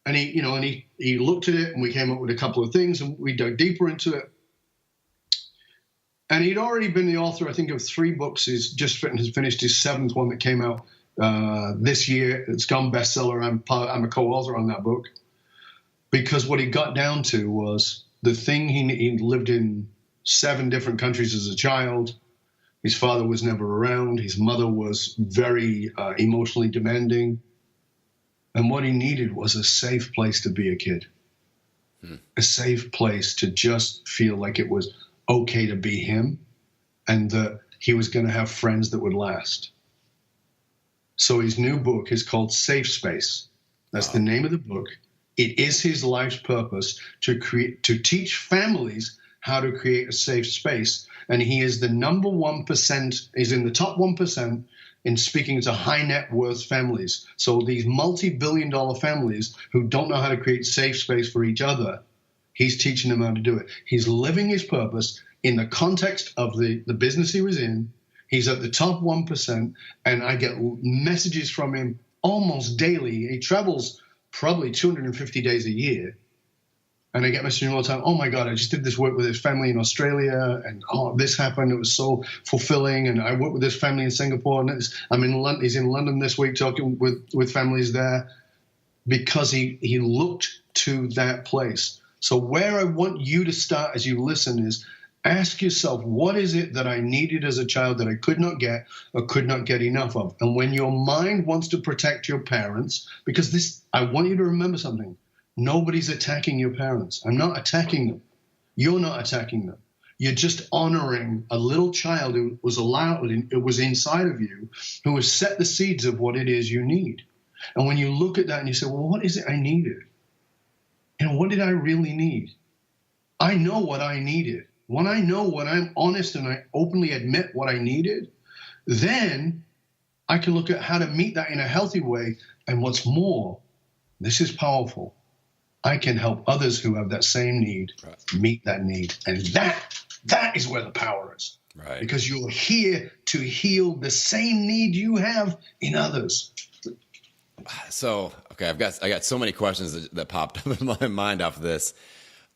Speaker 2: And he looked at it, and we came up with a couple of things, and we dug deeper into it. And he'd already been the author, I think, of 3 books. He's just finished his 7th one that came out this year. It's gone bestseller. I'm a co-author on that book. Because what he got down to was the thing he lived in 7 different countries as a child. His father was never around. His mother was very emotionally demanding. And what he needed was a safe place to be a kid, a safe place to just feel like it was okay to be him and that he was going to have friends that would last. So his new book is called Safe Space. That's the name of the book. It is his life's purpose to teach families how to create a safe space. And he is the number 1%, is in the top 1% in speaking to high net worth families. So these multi-billion-dollar families who don't know how to create safe space for each other, he's teaching them how to do it. He's living his purpose in the context of the business he was in. He's at the top 1%, and I get messages from him almost daily. He travels probably 250 days a year. And I get messages all the time, oh my God, I just did this work with this family in Australia, and oh, this happened, it was so fulfilling, and I worked with this family in Singapore, and he's in London this week talking with families there, because he looked to that place. So where I want you to start as you listen is, ask yourself, what is it that I needed as a child that I could not get or could not get enough of? And when your mind wants to protect your parents, because I want you to remember something. Nobody's attacking your parents. I'm not attacking them. You're not attacking them. You're just honoring a little child who was it was inside of you, who has set the seeds of what it is you need. And when you look at that and you say, well, what is it I needed? And what did I really need? I know what I needed. When I know what I'm honest and I openly admit what I needed, then I can look at how to meet that in a healthy way. And what's more, this is powerful. I can help others who have that same need meet that need. And that is where the power is.
Speaker 1: Right. Because
Speaker 2: you're here to heal the same need you have in others.
Speaker 1: So, okay, I got so many questions that popped up in my mind off of this.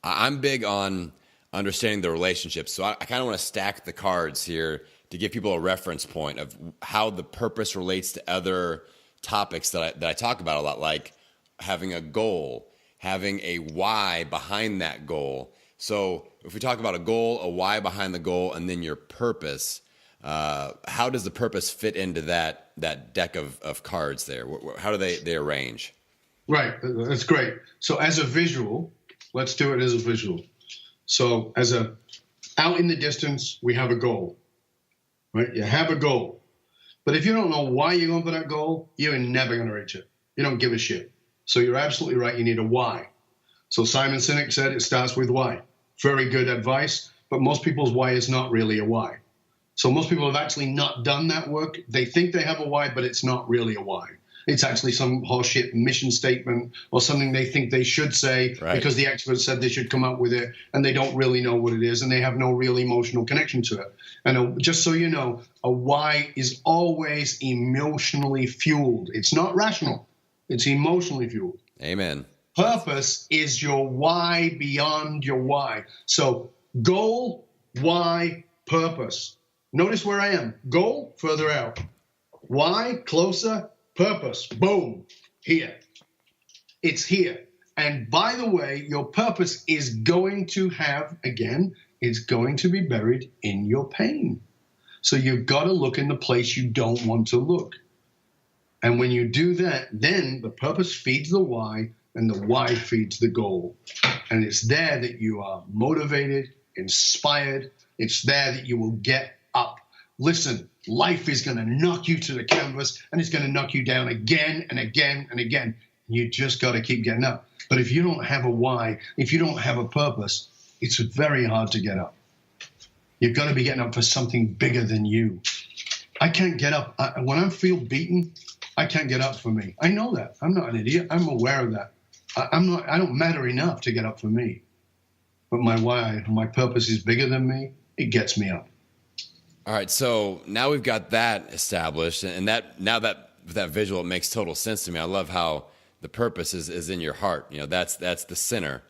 Speaker 1: I'm big on understanding the relationships. So I kind of want to stack the cards here to give people a reference point of how the purpose relates to other topics that I talk about a lot, like having a goal, having a why behind that goal. So if we talk about a goal, a why behind the goal, and then your purpose, how does the purpose fit into that deck of cards there? How do they arrange?
Speaker 2: Right. That's great. So as a visual, let's do it as a visual. So out in the distance, we have a goal, right? You have a goal. But if you don't know why you're going for that goal, you're never going to reach it. You don't give a shit. So you're absolutely right. You need a why. So Simon Sinek said it starts with why. Very good advice, but most people's why is not really a why. So most people have actually not done that work. They think they have a why, but it's not really a why. It's actually some horseshit mission statement or something they think they should say because the experts said they should come up with it, and they don't really know what it is, and they have no real emotional connection to it. And just so you know, a why is always emotionally fueled. It's not rational. It's emotionally fueled.
Speaker 1: Amen.
Speaker 2: Purpose is your why beyond your why. So goal, why, purpose. Notice where I am. Goal, further out. Why, closer. Purpose, boom, here. It's here. And by the way, your purpose is going to it's going to be buried in your pain. So you've got to look in the place you don't want to look. And when you do that, then the purpose feeds the why, and the why feeds the goal. And it's there that you are motivated, inspired. It's there that you will get up. Listen, life is going to knock you to the canvas, and it's going to knock you down again and again and again. You just got to keep getting up. But if you don't have a why, if you don't have a purpose, it's very hard to get up. You've got to be getting up for something bigger than you. I can't get up. When I feel beaten, I can't get up for me. I know that. I'm not an idiot. I'm aware of that. I don't matter enough to get up for me. But my why, my purpose is bigger than me. It gets me up.
Speaker 1: All right, so now we've got that established, and that visual, it makes total sense to me. I love how the purpose is in your heart. You know, that's the center.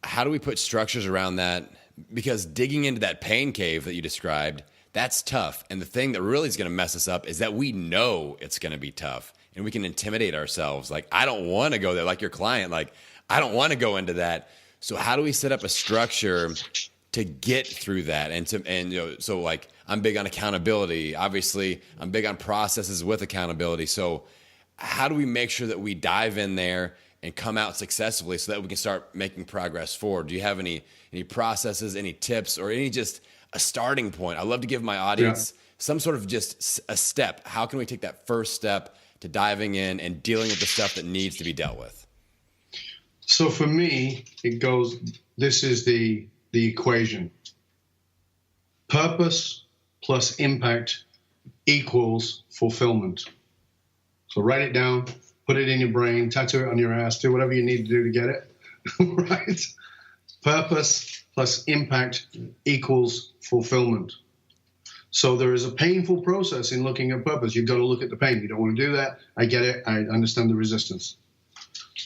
Speaker 1: How do we put structures around that? Because digging into that pain cave that you described, that's tough. And the thing that really is going to mess us up is that we know it's going to be tough, and we can intimidate ourselves. Like, I don't want to go there. Like your client, like, I don't want to go into that. So how do we set up a structure to get through that. And so like I'm big on accountability. Obviously, I'm big on processes with accountability. So how do we make sure that we dive in there and come out successfully so that we can start making progress forward? Do you have any processes, any tips, or any just a starting point? I love to give my audience some sort of just a step. How can we take that first step to diving in and dealing with the stuff that needs to be dealt with?
Speaker 2: So for me, it goes, this is the equation. Purpose plus impact equals fulfillment. So write it down, put it in your brain, tattoo it on your ass, do whatever you need to do to get it, right? Purpose plus impact equals fulfillment. So there is a painful process in looking at purpose. You've got to look at the pain. You don't want to do that. I get it. I understand the resistance.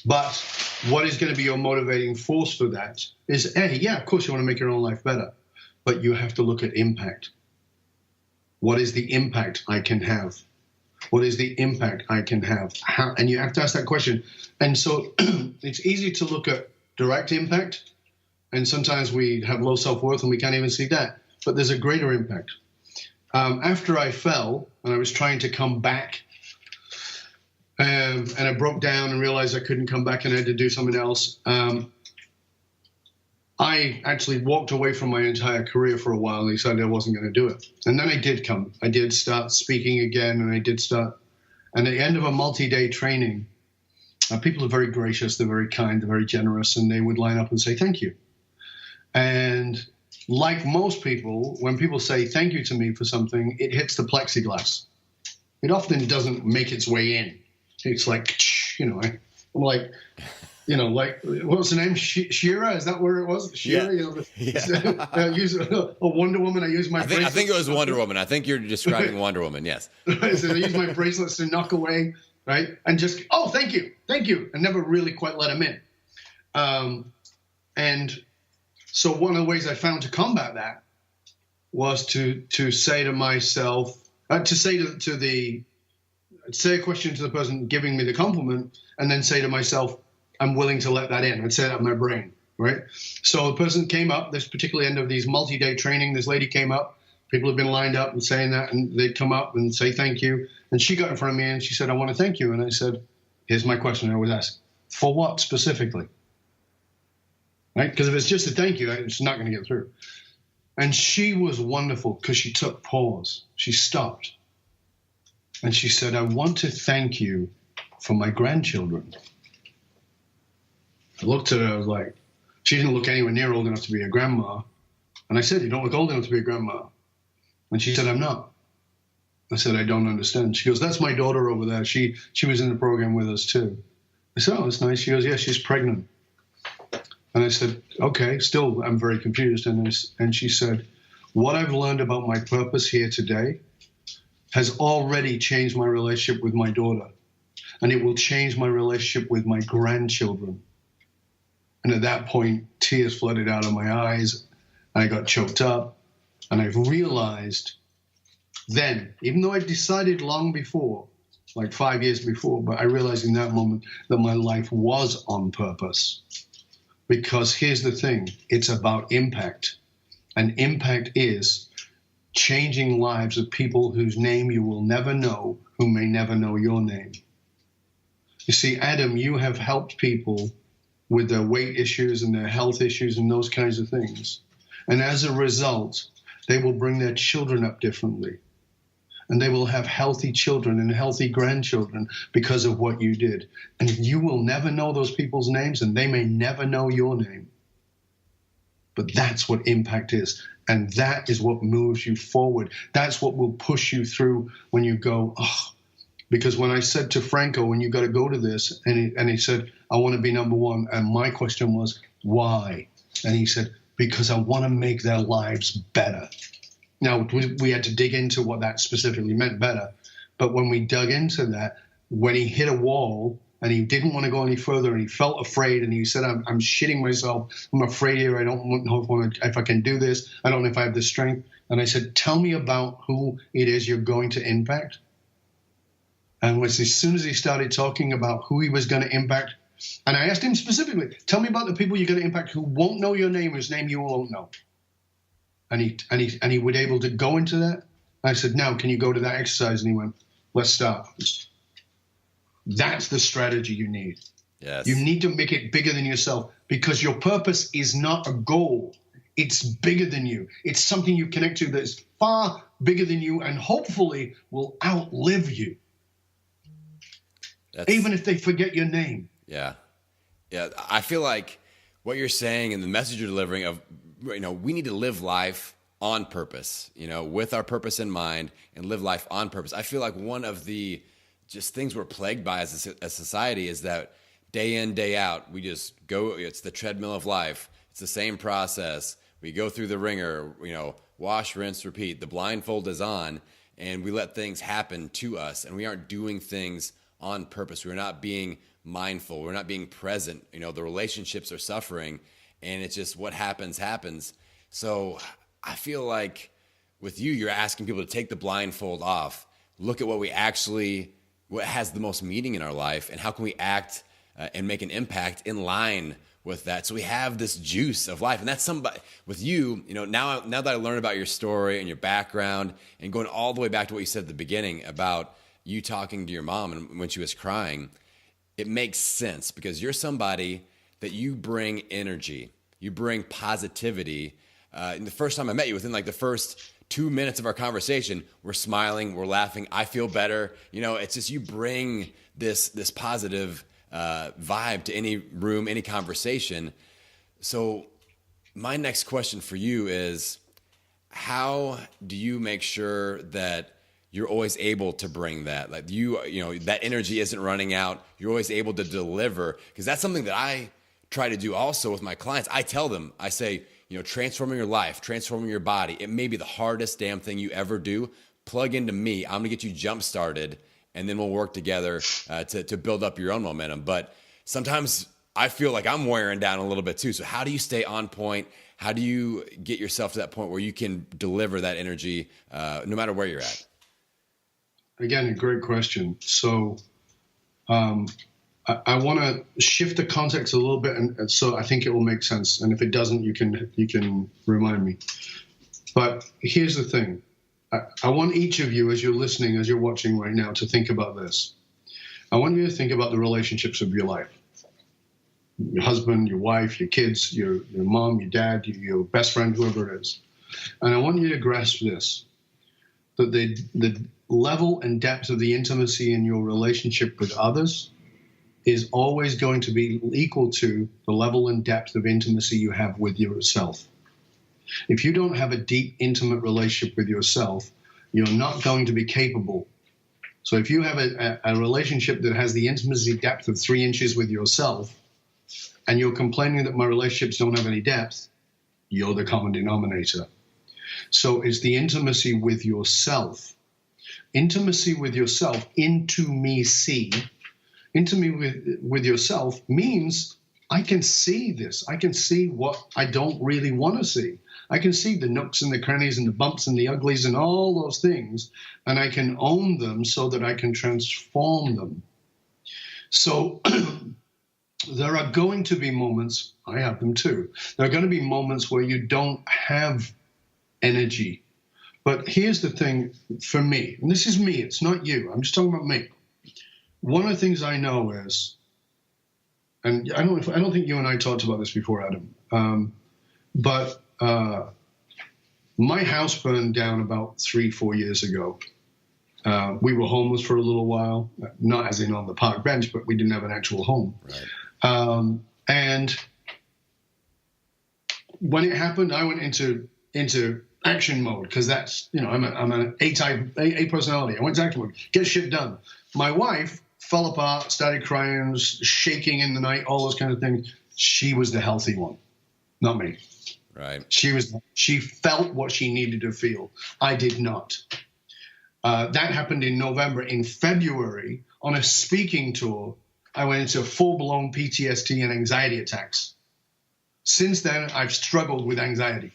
Speaker 2: But what is going to be your motivating force for that is, of course you want to make your own life better, but you have to look at impact. What is the impact I can have? What is the impact I can have? How, and you have to ask that question. And so it's easy to look at direct impact, and sometimes we have low self-worth and we can't even see that. But there's a greater impact. After I fell and I was trying to come back, and I broke down and realized I couldn't come back and I had to do something else, I actually walked away from my entire career for a while and decided I wasn't going to do it. And then I did start speaking again, and and at the end of a multi-day training, people are very gracious, they're very kind, they're very generous, and they would line up and say thank you. And like most people, when people say thank you to me for something, it hits the plexiglass. It often doesn't make its way in. It's like, I'm like, like, what was the name? Shira? Is that where it was? Shira?
Speaker 1: Yeah.
Speaker 2: I use a Wonder Woman. I use my bracelets.
Speaker 1: I think it was Wonder Woman. I think you're describing Wonder Woman, yes.
Speaker 2: So I use my bracelets to knock away, right? And just, thank you. And never really quite let them in. And so one of the ways I found to combat that was to say to myself, say a question to the person giving me the compliment, and then say to myself, I'm willing to let that in. I'd say that in my brain, right? So the person came up, this particular end of these multi-day training, this lady came up, people have been lined up and saying that, and they'd come up and say thank you. And she got in front of me and she said, I want to thank you. And I said, here's my question I always ask. For what specifically? Right? Because if it's just a thank you, it's not going to get through. And she was wonderful because she took pause. She stopped. And she said, I want to thank you for my grandchildren. I looked at her, I was like, she didn't look anywhere near old enough to be a grandma. And I said, you don't look old enough to be a grandma. And she said, I'm not. I said, I don't understand. She goes, that's my daughter over there. She was in the program with us too. I said, oh, that's nice. She goes, yeah, she's pregnant. And I said, okay, still, I'm very confused. And she said, what I've learned about my purpose here today has already changed my relationship with my daughter. And it will change my relationship with my grandchildren. And at that point, tears flooded out of my eyes. I got choked up. And I realized then, even though I decided long before, like 5 years before, but I realized in that moment that my life was on purpose. Because here's the thing, it's about impact. And impact is changing lives of people whose name you will never know, who may never know your name. You see, Adam, you have helped people with their weight issues and their health issues and those kinds of things. And as a result, they will bring their children up differently. And they will have healthy children and healthy grandchildren because of what you did. And you will never know those people's names, and they may never know your name. But that's what impact is. And that is what moves you forward. That's what will push you through when you go, because when I said to Franco, when you got to go to this, and he said, I want to be number one. And my question was, why? And he said, because I want to make their lives better. Now, we had to dig into what that specifically meant, better. But when we dug into that, when he hit a wall and he didn't want to go any further and he felt afraid and he said, I'm shitting myself. I'm afraid here. I don't know if I can do this. I don't know if I have the strength. And I said, tell me about who it is you're going to impact. And as soon as he started talking about who he was going to impact, and I asked him specifically, tell me about the people you're going to impact who won't know your name, whose name you won't know. And he would able to go into that. I said, now, can you go to that exercise? And he went, let's start. That's the strategy you need.
Speaker 1: Yes.
Speaker 2: You need to make it bigger than yourself, because your purpose is not a goal. It's bigger than you. It's something you connect to that's far bigger than you and hopefully will outlive you. Even if they forget your name.
Speaker 1: Yeah. Yeah. I feel like what you're saying and the message you're delivering of, we need to live life on purpose, with our purpose in mind, and live life on purpose. I feel like one of the just things we're plagued by as a society is that day in, day out, we just go, it's the treadmill of life. It's the same process. We go through the ringer, wash, rinse, repeat. The blindfold is on, and we let things happen to us, and we aren't doing things on purpose. We're not being mindful. We're not being present. The relationships are suffering, and it's just what happens. So I feel like with you, you're asking people to take the blindfold off, look at what has the most meaning in our life, and how can we act and make an impact in line with that. So we have this juice of life. And that's somebody with you, now that I learned about your story and your background and going all the way back to what you said at the beginning about you talking to your mom and when she was crying, it makes sense because you're somebody that you bring energy, you bring positivity. And the first time I met you, within like the first 2 minutes of our conversation, we're smiling, we're laughing. I feel better. It's just, you bring this positive vibe to any room, any conversation. So my next question for you is, how do you make sure that you're always able to bring that? Like that energy isn't running out. You're always able to deliver, because that's something that I try to do also with my clients. I tell them, I say, transforming your life, transforming your body, it may be the hardest damn thing you ever do. Plug into me. I'm gonna get you jump started, and then we'll work together to build up your own momentum. But sometimes I feel like I'm wearing down a little bit too. So how do you stay on point? How do you get yourself to that point where you can deliver that energy no matter where you're at?
Speaker 2: Again, a great question. So I want to shift the context a little bit, and so I think it will make sense. And if it doesn't, you can remind me. But here's the thing. I want each of you, as you're listening, as you're watching right now, to think about this. I want you to think about the relationships of your life. Your husband, your wife, your kids, your mom, your dad, your best friend, whoever it is. And I want you to grasp this, that the level and depth of the intimacy in your relationship with others is always going to be equal to the level and depth of intimacy you have with yourself. If you don't have a deep, intimate relationship with yourself, you're not going to be capable. So if you have a relationship that has the intimacy depth of 3 inches with yourself, and you're complaining that my relationships don't have any depth, you're the common denominator. So it's the intimacy with yourself. Intimacy with yourself, intimacy with yourself means I can see this. I can see what I don't really want to see. I can see the nooks and the crannies and the bumps and the uglies and all those things, and I can own them so that I can transform them. So there are going to be moments, I have them too, there are going to be moments where you don't have energy. But here's the thing for me, and this is me, it's not you, I'm just talking about me. One of the things I know is, and I don't think you and I talked about this before, Adam, but my house burned down about 3-4 years ago. We were homeless for a little while, not as in on the park bench, but we didn't have an actual home. Right. And when it happened, I went into action mode, because that's, I'm an A personality. I went to action mode, get shit done. My wife fell apart, started crying, shaking in the night, all those kind of things. She was the healthy one, not me.
Speaker 1: Right.
Speaker 2: She felt what she needed to feel. I did not. That happened in November. In February, on a speaking tour, I went into full-blown PTSD and anxiety attacks. Since then, I've struggled with anxiety.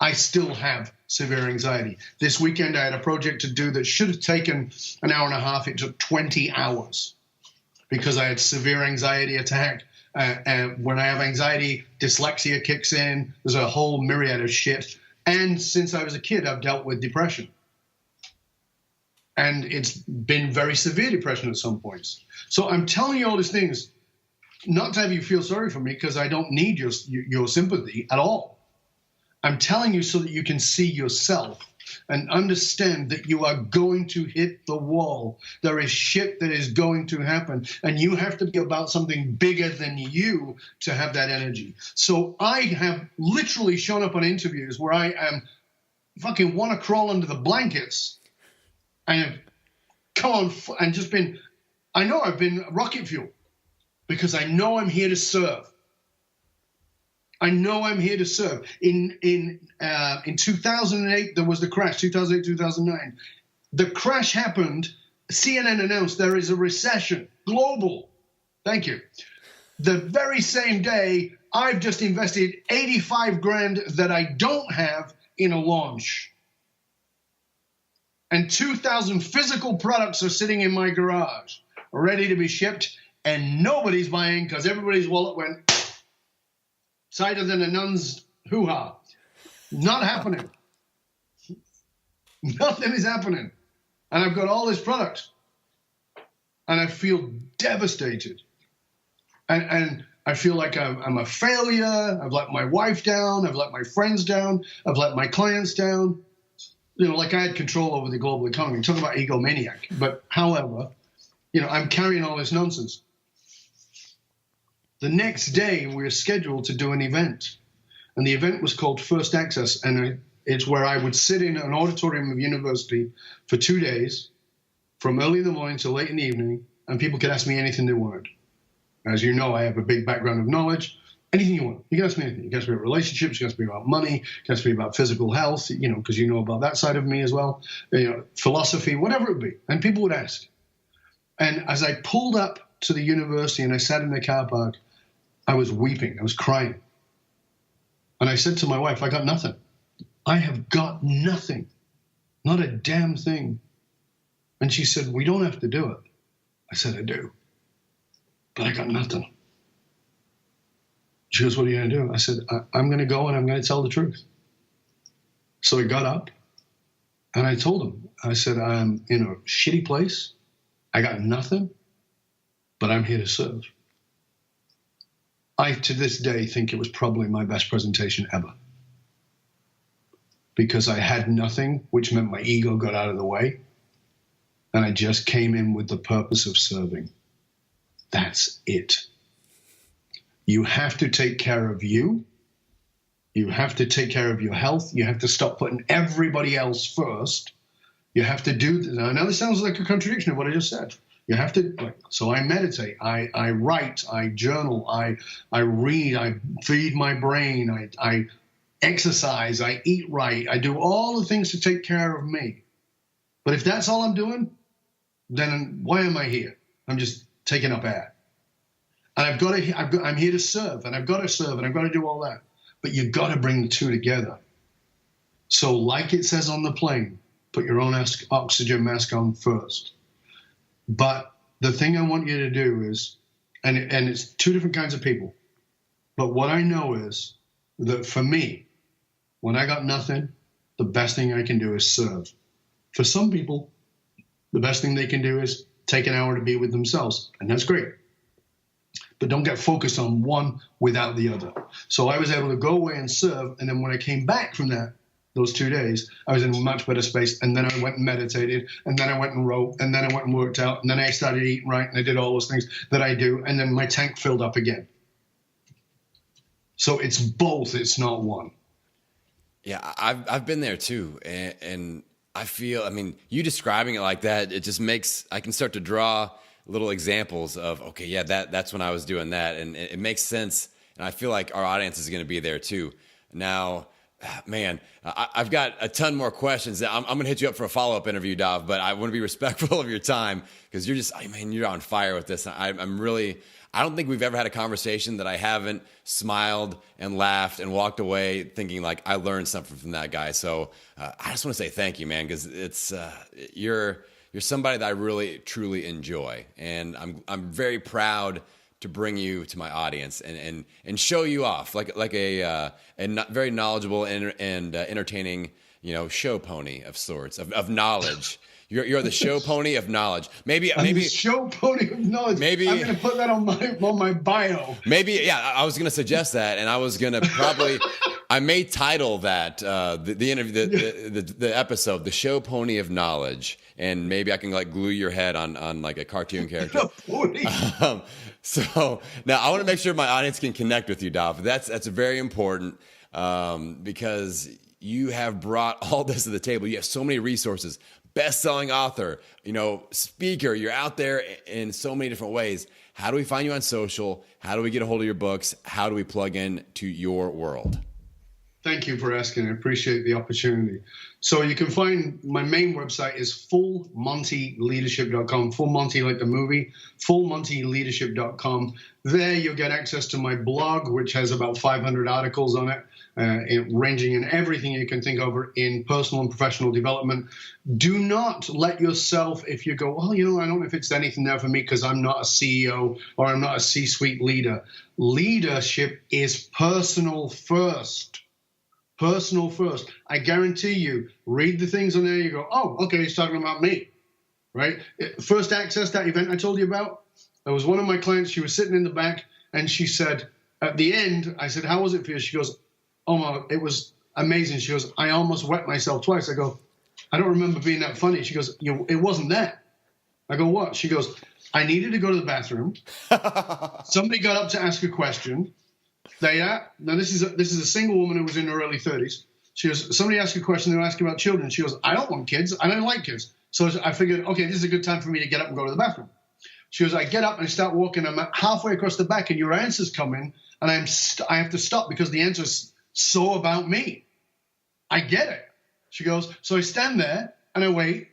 Speaker 2: I still have severe anxiety. This weekend, I had a project to do that should have taken an hour and a half. It took 20 hours because I had severe anxiety attack. And when I have anxiety, dyslexia kicks in. There's a whole myriad of shit. And since I was a kid, I've dealt with depression. And it's been very severe depression at some points. So I'm telling you all these things, not to have you feel sorry for me, because I don't need your sympathy at all. I'm telling you so that you can see yourself and understand that you are going to hit the wall. There is shit that is going to happen, and you have to be about something bigger than you to have that energy. So I have literally shown up on interviews where I am fucking want to crawl under the blankets and have come on and just been, I know I've been rocket fuel because I know I'm here to serve. I know I'm here to serve. In 2008, there was the crash, 2008, 2009. The crash happened. CNN announced there is a recession, global. Thank you. The very same day, I've just invested 85 grand that I don't have in a launch. And 2,000 physical products are sitting in my garage, ready to be shipped, and nobody's buying because everybody's wallet went tighter than a nun's hoo-ha. Not happening. Nothing is happening. And I've got all this product. And I feel devastated. And I feel like I'm a failure. I've let my wife down. I've let my friends down. I've let my clients down. You know, like I had control over the global economy. Talk about egomaniac. But however, you know, I'm carrying all this nonsense. The next day, we were scheduled to do an event. And the event was called First Access. And it's where I would sit in an auditorium of university for 2 days, from early in the morning till late in the evening, and people could ask me anything they wanted. As you know, I have a big background of knowledge. Anything you want. You can ask me anything. You can ask me about relationships. You can ask me about money. You can ask me about physical health, you know, because you know about that side of me as well. You know, philosophy, whatever it would be. And people would ask. And as I pulled up to the university and I sat in the car park, I was weeping. I was crying. And I said to my wife, I got nothing. I have got nothing. Not a damn thing. And she said, we don't have to do it. I said, I do. But I got nothing. She goes, what are you going to do? I said, I'm going to go and I'm going to tell the truth. So I got up and I told him, I said, I'm in a shitty place. I got nothing, but I'm here to serve. I, to this day, think it was probably my best presentation ever. Because I had nothing, which meant my ego got out of the way. And I just came in with the purpose of serving. That's it. You have to take care of you. You have to take care of your health. You have to stop putting everybody else first. You have to do this. I know this sounds like a contradiction of what I just said. You have to, so I meditate, I write, I journal, I read, I feed my brain, I exercise, I eat right, I do all the things to take care of me. But if that's all I'm doing, then why am I here? I'm just taking up air. And I'm here to serve, and I've got to serve, and I've got to do all that. But you've got to bring the two together. So like it says on the plane, put your own oxygen mask on first. But the thing I want you to do is, and it's two different kinds of people, but what I know is that for me, when I got nothing, the best thing I can do is serve. For some people, the best thing they can do is take an hour to be with themselves, and that's great. But don't get focused on one without the other. So I was able to go away and serve, and then when I came back from those 2 days, I was in a much better space. And then I went and meditated, and then I went and wrote, and then I went and worked out, and then I started eating right, and I did all those things that I do, and then my tank filled up again. So it's both, it's not one.
Speaker 1: Yeah, I've been there too, and I feel, I mean, you describing it like that, it just makes, I can start to draw little examples of, okay, yeah, that's when I was doing that, and it makes sense, and I feel like our audience is going to be there too. Now, man, I've got a ton more questions. I'm going to hit you up for a follow-up interview, Dov, but I want to be respectful of your time because you're just, I mean, you're on fire with this. I'm really, I don't think we've ever had a conversation that I haven't smiled and laughed and walked away thinking like I learned something from that guy. So I just want to say thank you, man, because it's you're somebody that I really truly enjoy, and I'm very proud to bring you to my audience and show you off like a very knowledgeable and entertaining, show pony of sorts of knowledge. You're the show pony of knowledge. Maybe
Speaker 2: the show pony of knowledge.
Speaker 1: Maybe
Speaker 2: I'm going to put that on my bio.
Speaker 1: Maybe, yeah. I was going to suggest that, and I was going to probably. I may title that the interview, the episode, "The Show Pony of Knowledge," and maybe I can like glue your head on like a cartoon character. So now I want to make sure my audience can connect with you, Dov. That's very important because you have brought all this to the table. You have so many resources. Best-selling author, speaker. You're out there in so many different ways. How do we find you on social? How do we get a hold of your books? How do we plug in to your world?
Speaker 2: Thank you for asking. I appreciate the opportunity. So you can find my main website is fullmontyleadership.com. Full Monty like the movie, fullmontyleadership.com. There you'll get access to my blog, which has about 500 articles on it, ranging in everything you can think of in personal and professional development. Do not let yourself, if you go, I don't know if it's anything there for me because I'm not a CEO or I'm not a C-suite leader. Leadership is personal first. Personal first. I guarantee you, read the things on there, you go, oh, okay, he's talking about me, right? First Access, that event I told you about, there was one of my clients, she was sitting in the back, and she said, at the end, I said, how was it for you? She goes, oh, it was amazing. She goes, I almost wet myself twice. I go, I don't remember being that funny. She goes, it wasn't that. I go, what? She goes, I needed to go to the bathroom. Somebody got up to ask a question. Now this is a single woman who was in her early 30s. She goes, somebody asked a question, they were asking about children. She goes, I don't want kids. I don't like kids. So I figured, okay, this is a good time for me to get up and go to the bathroom. She goes, I get up and start walking. I'm halfway across the back and your answer's coming and I have to stop because the answer's so about me. I get it. She goes, so I stand there and I wait.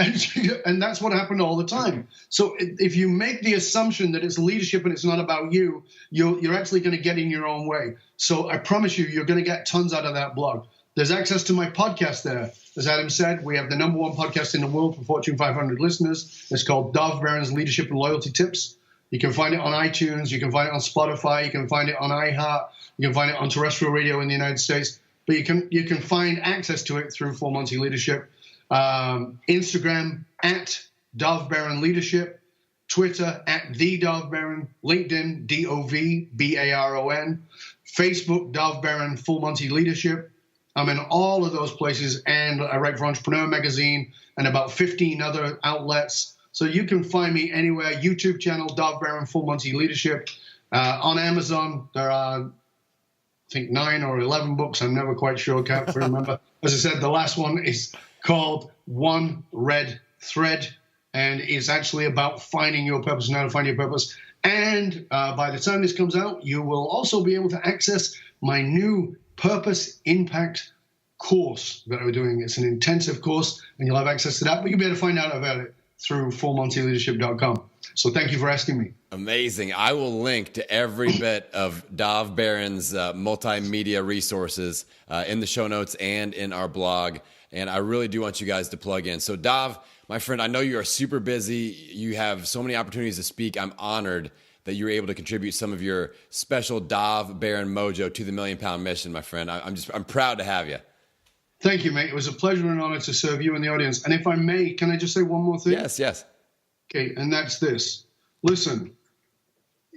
Speaker 2: And that's what happened all the time. So if you make the assumption that it's leadership and it's not about you, you're actually going to get in your own way. So I promise you're going to get tons out of that blog. There's access to my podcast there. As Adam said, we have the #1 podcast in the world for Fortune 500 listeners. It's called Dov Baron's Leadership and Loyalty Tips. You can find it on iTunes. You can find it on Spotify. You can find it on iHeart. You can find it on terrestrial radio in the United States. But you can find access to it through Full Monty Leadership. Instagram at Dov Baron Leadership, Twitter at the Dov Baron, LinkedIn Dov Baron, Facebook Dov Baron Full Monty Leadership. I'm in all of those places, and I write for Entrepreneur Magazine and about 15 other outlets. So you can find me anywhere. YouTube channel Dov Baron Full Monty Leadership. On Amazon there are, I think, 9 or 11 books. I'm never quite sure. Can't remember. As I said, the last one is called One Red Thread, and it's actually about finding your purpose and how to find your purpose. And by the time this comes out, you will also be able to access my new Purpose Impact course that we're doing. It's an intensive course, and you'll have access to that, but you'll be able to find out about it through fullmontyleadership.com. So thank you for asking me.
Speaker 1: Amazing. I will link to every bit of Dov Baron's multimedia resources in the show notes and in our blog. And I really do want you guys to plug in. So Dov, my friend, I know you are super busy. You have so many opportunities to speak. I'm honored that you're able to contribute some of your special Dov Baron mojo to the Million Pound Mission, my friend. I'm proud to have you.
Speaker 2: Thank you, mate. It was a pleasure and an honor to serve you and the audience. And if I may, can I just say one more thing?
Speaker 1: Yes.
Speaker 2: Okay, and that's this. Listen,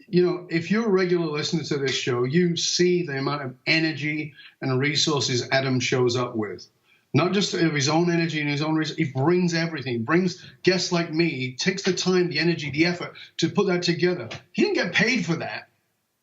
Speaker 2: if you're a regular listener to this show, you see the amount of energy and resources Adam shows up with. Not just of his own energy and his own reason. He brings everything. He brings guests like me. He takes the time, the energy, the effort to put that together. He didn't get paid for that,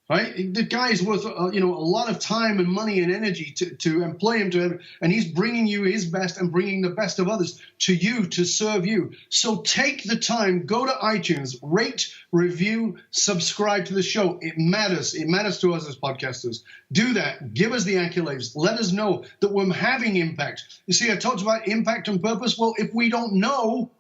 Speaker 2: right? The guy is worth a lot of time and money and energy to employ him to, and he's bringing you his best and bringing the best of others to you to serve you. So take the time, go to iTunes, rate, review, subscribe to the show. It matters. It matters to us as podcasters. Do that. Give us the accolades. Let us know that we're having impact. You see, I talked about impact and purpose. Well, if we don't know,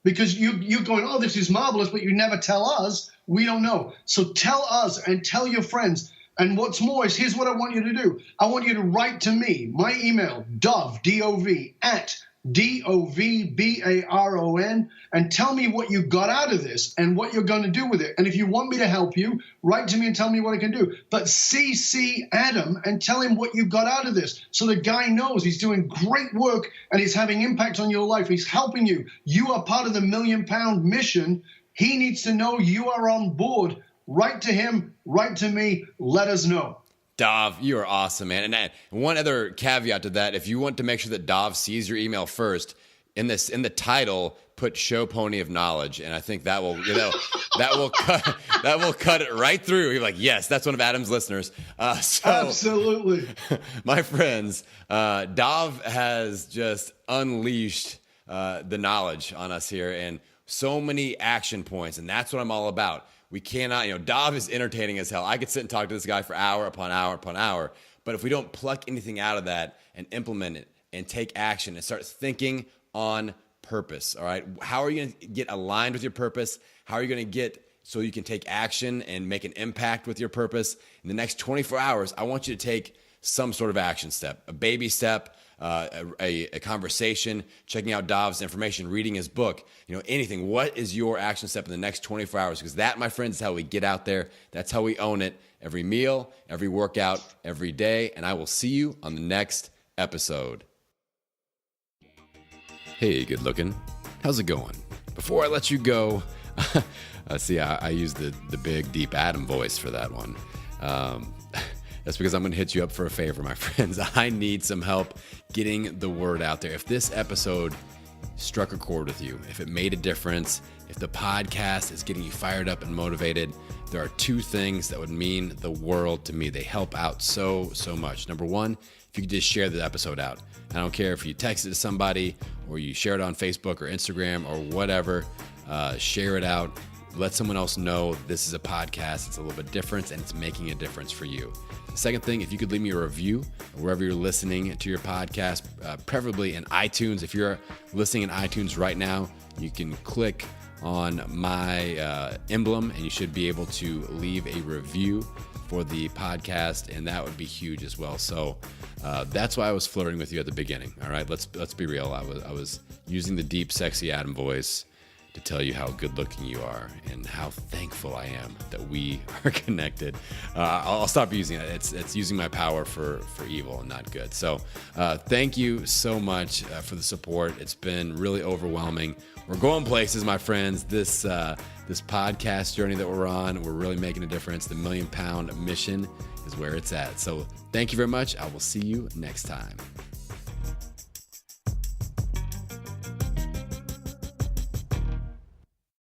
Speaker 2: because you're going, oh, this is marvelous, but you never tell us, we don't know. So tell us and tell your friends. And what's more is, here's what I want you to do. I want you to write to me. My email, Dov, D-O-V, at DovBaron, and tell me what you got out of this and what you're going to do with it. And if you want me to help you, write to me and tell me what I can do. But CC Adam and tell him what you got out of this, so the guy knows he's doing great work and he's having impact on your life. He's helping you. You are part of the £1 million mission. He needs to know you are on board. Write to him, write to me, let us know.
Speaker 1: Dov, you are awesome, man. And one other caveat to that, if you want to make sure that Dov sees your email first, in the title, put "Show Pony of Knowledge," and I think that will cut it right through. You're like, yes, that's one of Adam's listeners.
Speaker 2: Absolutely,
Speaker 1: my friends, Dov has just unleashed the knowledge on us here, and so many action points, and that's what I'm all about. We cannot, Dov is entertaining as hell. I could sit and talk to this guy for hour upon hour upon hour, but if we don't pluck anything out of that and implement it and take action and start thinking on purpose, all right? How are you going to get aligned with your purpose? How are you going to get so you can take action and make an impact with your purpose? In the next 24 hours, I want you to take some sort of action step, a baby step, a conversation, checking out Dov's information, reading his book, anything. What is your action step in the next 24 hours? Because that, my friends, is how we get out there. That's how we own it. Every meal, every workout, every day. And I will see you on the next episode. Hey, good looking. How's it going? Before I let you go, see, I used the big, deep Adam voice for that one. That's because I'm going to hit you up for a favor, my friends. I need some help getting the word out there. If this episode struck a chord with you, if it made a difference, if the podcast is getting you fired up and motivated, there are two things that would mean the world to me. They help out so much. Number one, if you could just share the episode out. I don't care if you text it to somebody or you share it on Facebook or Instagram or whatever. Share it out. Let someone else know this is a podcast. It's a little bit different and it's making a difference for you. The second thing, if you could leave me a review wherever you're listening to your podcast, preferably in iTunes. If you're listening in iTunes right now, you can click on my emblem and you should be able to leave a review for the podcast, and that would be huge as well. So that's why I was flirting with you at the beginning. All right, let's be real. I was using the deep, sexy Adam voice to tell you how good looking you are and how thankful I am that we are connected. I'll stop using it. It's using my power for evil and not good. So thank you so much for the support. It's been really overwhelming. We're going places, my friends. This podcast journey that we're on, we're really making a difference. The £1 million mission is where it's at. So thank you very much. I will see you next time.